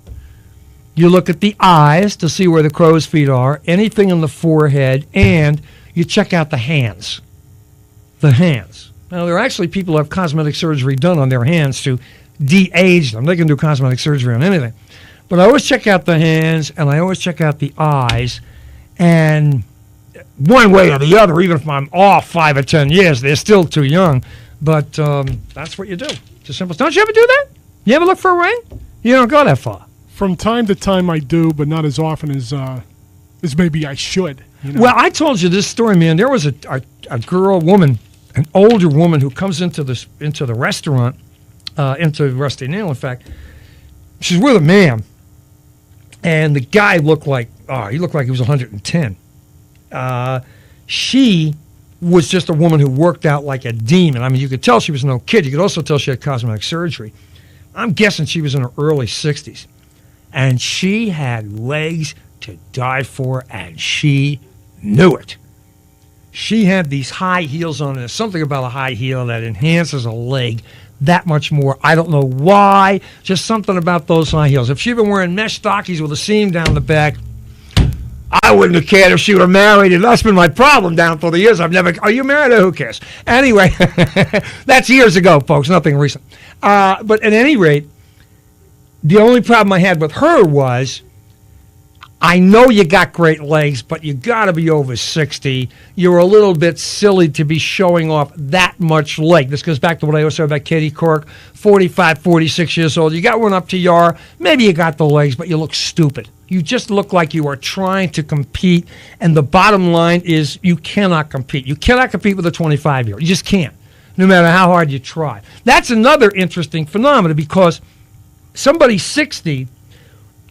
You look at the eyes to see where the crow's feet are, anything in the forehead, and you check out the hands. The hands. Now, there are actually people who have cosmetic surgery done on their hands to de-age them. They can do cosmetic surgery on anything. But I always check out the hands, and I always check out the eyes, and one way or the other, even if I'm off 5 or 10 years, they're still too young. But that's what you do. It's as simple. Don't you ever do that? You ever look for a ring? You don't go that far. From time to time I do, but not as often as maybe I should. Well, I told you this story, man. There was a woman, an older woman who comes into the restaurant, into Rusty Nail, in fact. She's with a man. And the guy looked like he was 110. She was just a woman who worked out like a demon. I mean, you could tell she was no kid. You could also tell she had cosmetic surgery. I'm guessing she was in her early 60s. And she had legs to die for, and she knew it. She had these high heels on. There's something about a high heel that enhances a leg that much more. I don't know why. Just something about those high heels. If she'd been wearing mesh stockings with a seam down the back, I wouldn't have cared if she were married, and that's been my problem down through the years. Are you married or who cares? Anyway, that's years ago, folks, nothing recent. But at any rate, the only problem I had with her was, I know you got great legs, but you got to be over 60. You're a little bit silly to be showing off that much leg. This goes back to what I always said about Katie Couric, 45, 46 years old. You got one up to Yar. Maybe you got the legs, but you look stupid. You just look like you are trying to compete, and the bottom line is you cannot compete. You cannot compete with a 25-year-old. You just can't, no matter how hard you try. That's another interesting phenomenon, because somebody 60,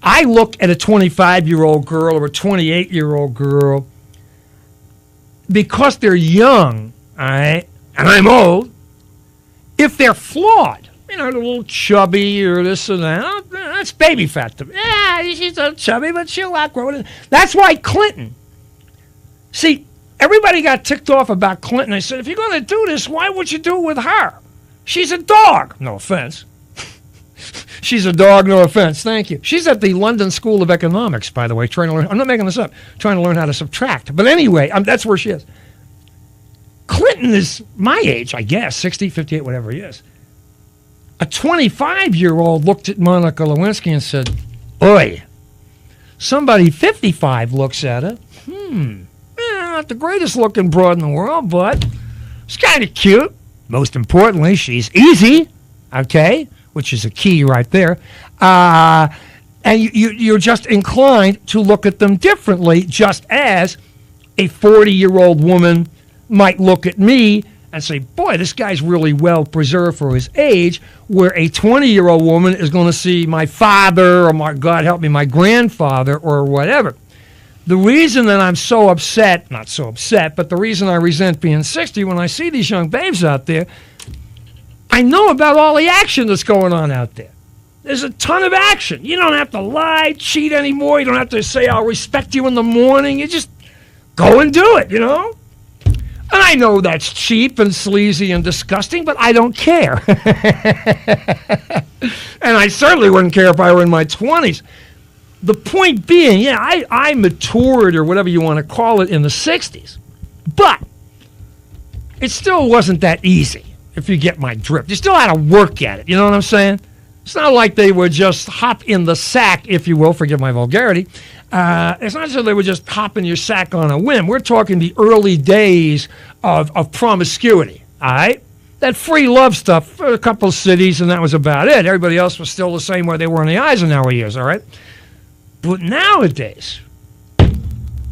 I look at a 25-year-old girl or a 28-year-old girl, because they're young, all right, and I'm old, if they're flawed, they're a little chubby or this and that, that's baby fat to me. Yeah, she's a chubby, but she'll outgrow it. That's why Clinton. See, everybody got ticked off about Clinton. I said, if you're going to do this, why would you do it with her? She's a dog. No offense. She's a dog, no offense. Thank you. She's at the London School of Economics, by the way, trying to learn. I'm not making this up. Trying to learn how to subtract. But anyway, that's where she is. Clinton is my age, I guess, 60, 58, whatever he is. A 25-year-old looked at Monica Lewinsky and said, "Oi." Somebody 55 looks at her. Not the greatest looking broad in the world, but she's kind of cute. Most importantly, she's easy, okay, which is a key right there. And you're just inclined to look at them differently, just as a 40-year-old woman might look at me and say, boy, this guy's really well preserved for his age, where a 20-year-old woman is going to see my father or, God help me, my grandfather or whatever. The reason that I'm so upset, not so upset, but the reason I resent being 60 when I see these young babes out there, I know about all the action that's going on out there. There's a ton of action. You don't have to lie, cheat anymore. You don't have to say, I'll respect you in the morning. You just go and do it, And I know that's cheap and sleazy and disgusting, but I don't care. And I certainly wouldn't care if I were in my 20s. The point being, I matured, or whatever you want to call it, in the 60s. But it still wasn't that easy, if you get my drift. You still had to work at it, you know what I'm saying? It's not like they would just hop in the sack, if you will, forgive my vulgarity. It's not as though they would just hop in your sack on a whim. We're talking the early days of promiscuity, all right? That free love stuff for a couple of cities, and that was about it. Everybody else was still the same way they were in the Eisenhower years, all right? But nowadays,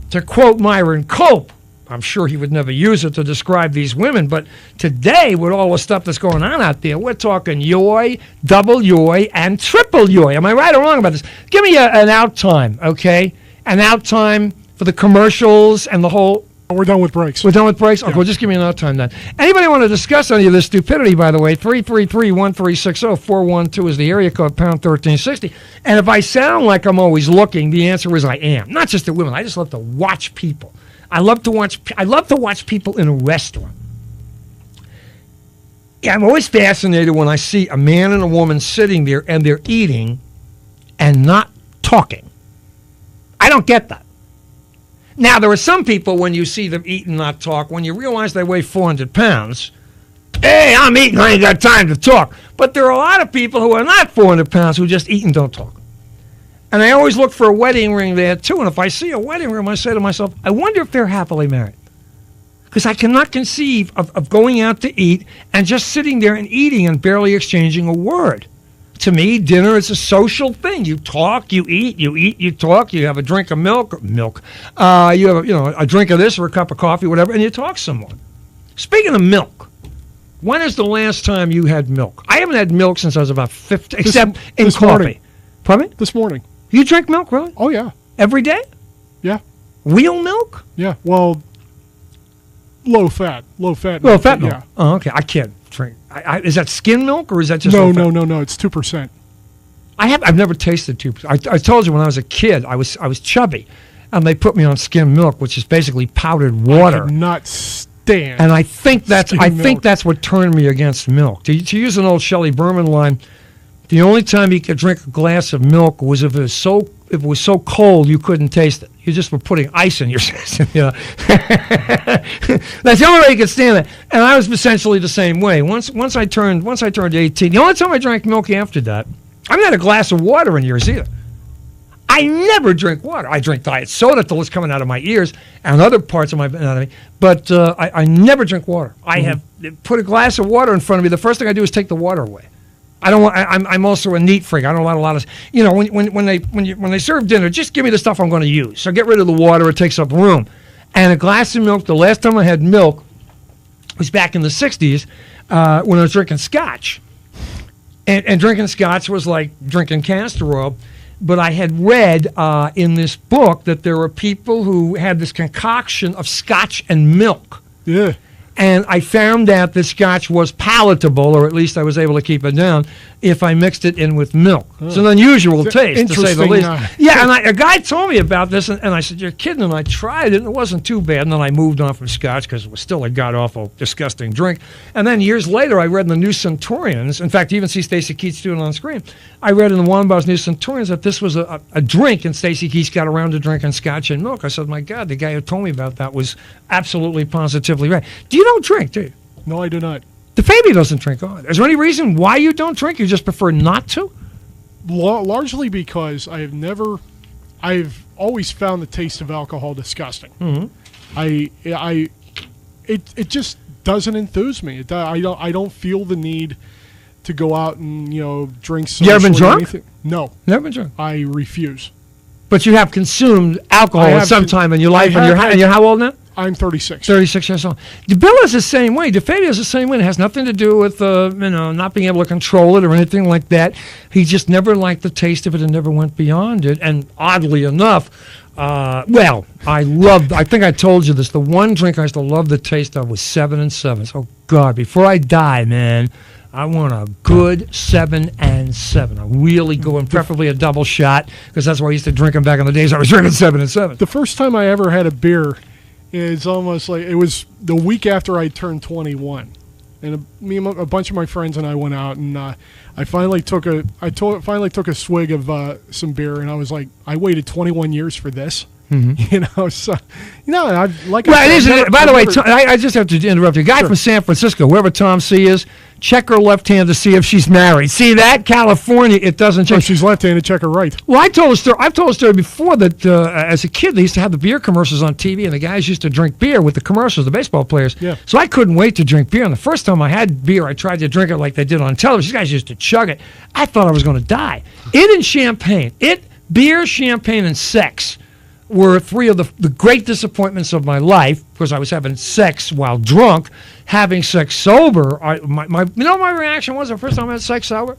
to quote Myron Cope, I'm sure he would never use it to describe these women, but today, with all the stuff that's going on out there, we're talking yoy, double yoy, and triple yoy. Am I right or wrong about this? Give me an out time, okay? An out time for the commercials and the whole... We're done with breaks. We're done with breaks? Okay, well, just give me an out time then. Anybody want to discuss any of this stupidity, by the way, 333-1360, 412 is the area code, pound 1360. And if I sound like I'm always looking, the answer is I am. Not just at women. I just love to watch people. I love to watch people in a restaurant. Yeah, I'm always fascinated when I see a man and a woman sitting there and they're eating and not talking. I don't get that. Now, there are some people, when you see them eat and not talk, when you realize they weigh 400 pounds, hey, I'm eating, I ain't got time to talk. But there are a lot of people who are not 400 pounds who just eat and don't talk. And I always look for a wedding ring there, too. And if I see a wedding ring, I say to myself, I wonder if they're happily married. Because I cannot conceive of going out to eat and just sitting there and eating and barely exchanging a word. To me, dinner is a social thing. You talk, you eat, you talk, you have a drink of milk. You have a drink of this or a cup of coffee, whatever, and you talk some more. Speaking of milk, when is the last time you had milk? I haven't had milk since I was about 50, except in coffee. Morning. Pardon me? This morning. You drink milk, really? Oh, yeah. Every day? Yeah. Real milk? Yeah. Well, low fat. Low fat Low milk. fat milk. Yeah. Oh, okay. I can't drink. Is that skim milk or is that just No, low fat? no. It's 2%. I've never tasted 2%. I told you when I was a kid, I was chubby, and they put me on skim milk, which is basically powdered water. I could not stand. And I think that's skim milk. what turned me against milk. To use an old Shelley Berman line, the only time you could drink a glass of milk was if it was so cold you couldn't taste it. You just were putting ice in your system. You know? That's the only way you could stand it. And I was essentially the same way. Once I turned 18, the only time I drank milk after that, I haven't had a glass of water in years either. I never drink water. I drink diet soda till it's coming out of my ears and other parts of my anatomy, but I never drink water. I have put a glass of water in front of me. The first thing I do is take the water away. I don't want. I'm also a neat freak. I don't want a lot of. You know, when they serve dinner, just give me the stuff I'm going to use. So get rid of the water. It takes up room. And a glass of milk. The last time I had milk was back in the '60s when I was drinking scotch. And drinking scotch was like drinking castor oil. But I had read in this book that there were people who had this concoction of scotch and milk. Yeah. And I found out that scotch was palatable, or at least I was able to keep it down, if I mixed it in with milk. It's an unusual taste, to say the least. Yeah, and a guy told me about this, and I said, you're kidding, and I tried it, and it wasn't too bad. And then I moved on from scotch because it was still a god-awful, disgusting drink. And then years later, I read in the New Centurions, in fact, you even see Stacey Keats doing it on screen, I read in the Wambaugh's New Centurions that this was a drink, and Stacey Keats got around to drinking scotch and milk. I said, my God, the guy who told me about that was absolutely, positively right. You don't drink, do you? No, I do not. DeFabio doesn't drink either. Is there any reason why you don't drink? You just prefer not to? Largely because I've always found the taste of alcohol disgusting. Mm-hmm. It just doesn't enthuse me. I don't feel the need to go out and drink. You ever been drunk? Anything. No, never been drunk. I refuse. But you have consumed alcohol at some time in your life, and you're how old now? I'm 36. 36 years old. Bill is the same way. DeFabio is the same way. It has nothing to do with not being able to control it or anything like that. He just never liked the taste of it and never went beyond it. And oddly enough, I think I told you this. The one drink I used to love the taste of was 7 and 7. Oh God, before I die, man, I want a good 7 and 7. A really good one, preferably a double shot, because that's where I used to drink them back in the days I was drinking 7 and 7. The first time I ever had a beer, it's almost like it was the week after I turned 21, and a bunch of my friends and I went out, and I finally took a swig of some beer, and I was like, I waited 21 years for this. Mm-hmm. So I like. Well, by the way, I just have to interrupt you. A guy from San Francisco, whoever Tom C is, check her left hand to see if she's married. See that? California, it doesn't check. Oh, she's left-handed. Check her right. Well, I've told a story before that as a kid they used to have the beer commercials on TV, and the guys used to drink beer with the commercials, the baseball players. Yeah. So I couldn't wait to drink beer. And the first time I had beer, I tried to drink it like they did on television. These guys used to chug it. I thought I was going to die. It and champagne. Beer, champagne, and sex were three of the great disappointments of my life, because I was having sex while drunk. Having sex sober, my reaction was the first time I had sex sober.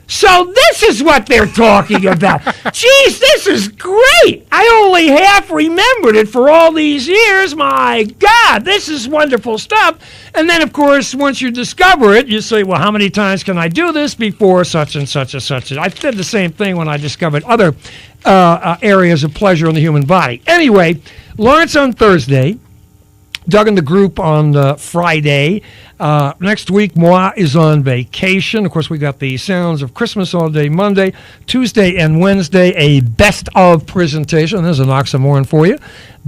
So this is what they're talking about. Jeez, this is great. I only half remembered it for all these years. My God, this is wonderful stuff. And then, of course, once you discover it, you say, well, how many times can I do this before such and such and such? I did the same thing when I discovered other areas of pleasure in the human body. Anyway, Lawrence on Thursday, Doug and the group on Friday. Next week, Moi is on vacation. Of course, we got the Sounds of Christmas all day Monday. Tuesday and Wednesday, a best of presentation. There's an oxymoron for you.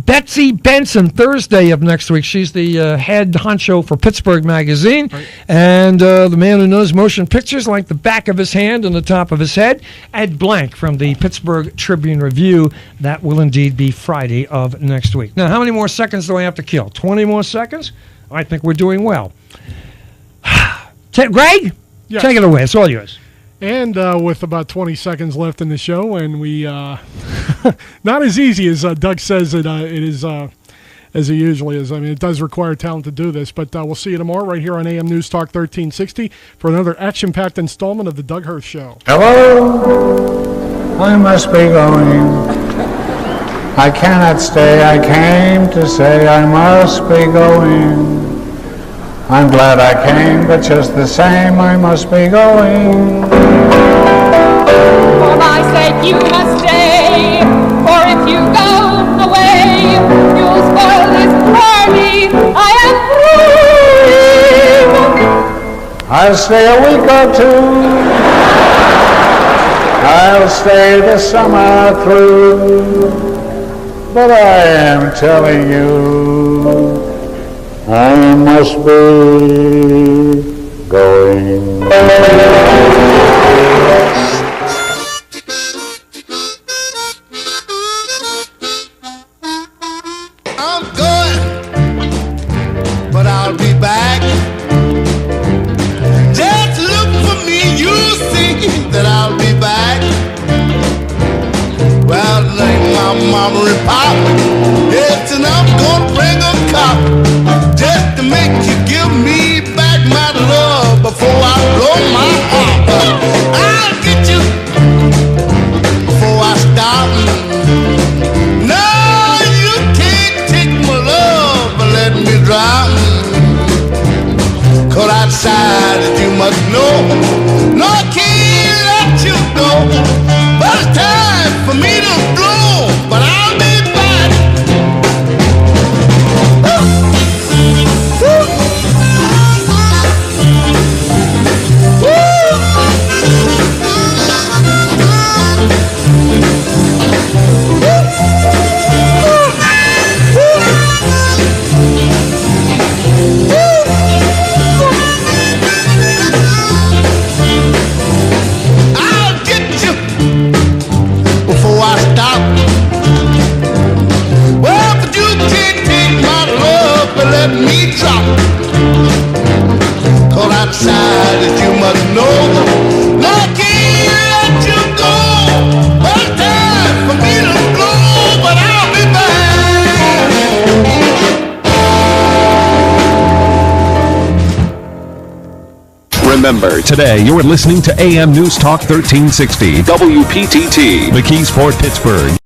Betsy Benson, Thursday of next week. She's the head honcho for Pittsburgh Magazine. Right. And the man who knows motion pictures like the back of his hand and the top of his head, Ed Blank from the Pittsburgh Tribune Review. That will indeed be Friday of next week. Now, how many more seconds do I have to kill? 20 more seconds? I think we're doing well. Greg, yes. Take it away. It's all yours. And with about 20 seconds left in the show, and we not as easy as Doug says it is as it usually is. I mean, it does require talent to do this, but we'll see you tomorrow right here on AM News Talk 1360 for another action-packed installment of the Doug Hoerth Show. Hello. I must be going. I cannot stay, I came to say I must be going. I'm glad I came, but just the same I must be going. For my sake you must stay, for if you go away, you'll spoil this party. I am through. I'll stay a week or two. I'll stay the summer through. But I am telling you, I must be going. I'm going, but I'll be back. Just look for me, you'll see that I'll be back. Well, like my mama and papa, yes, and I'm gonna bring a cop just to make you give me back my love before I blow my heart. I'll get you before I stop. No, you can't take my love and let me drop. 'Cause outside you must know, no, I can't let you go. But it's time for me to blow, but I'll be back. I'll get you before I stop. Well, but you can't take my love, but let me drop. 'Cause outside that you must know, no, I can't let you go. But it's time for me to blow, but I'll be back. Remember, today you are listening to AM News Talk 1360, WPTT, McKeesport, Pittsburgh,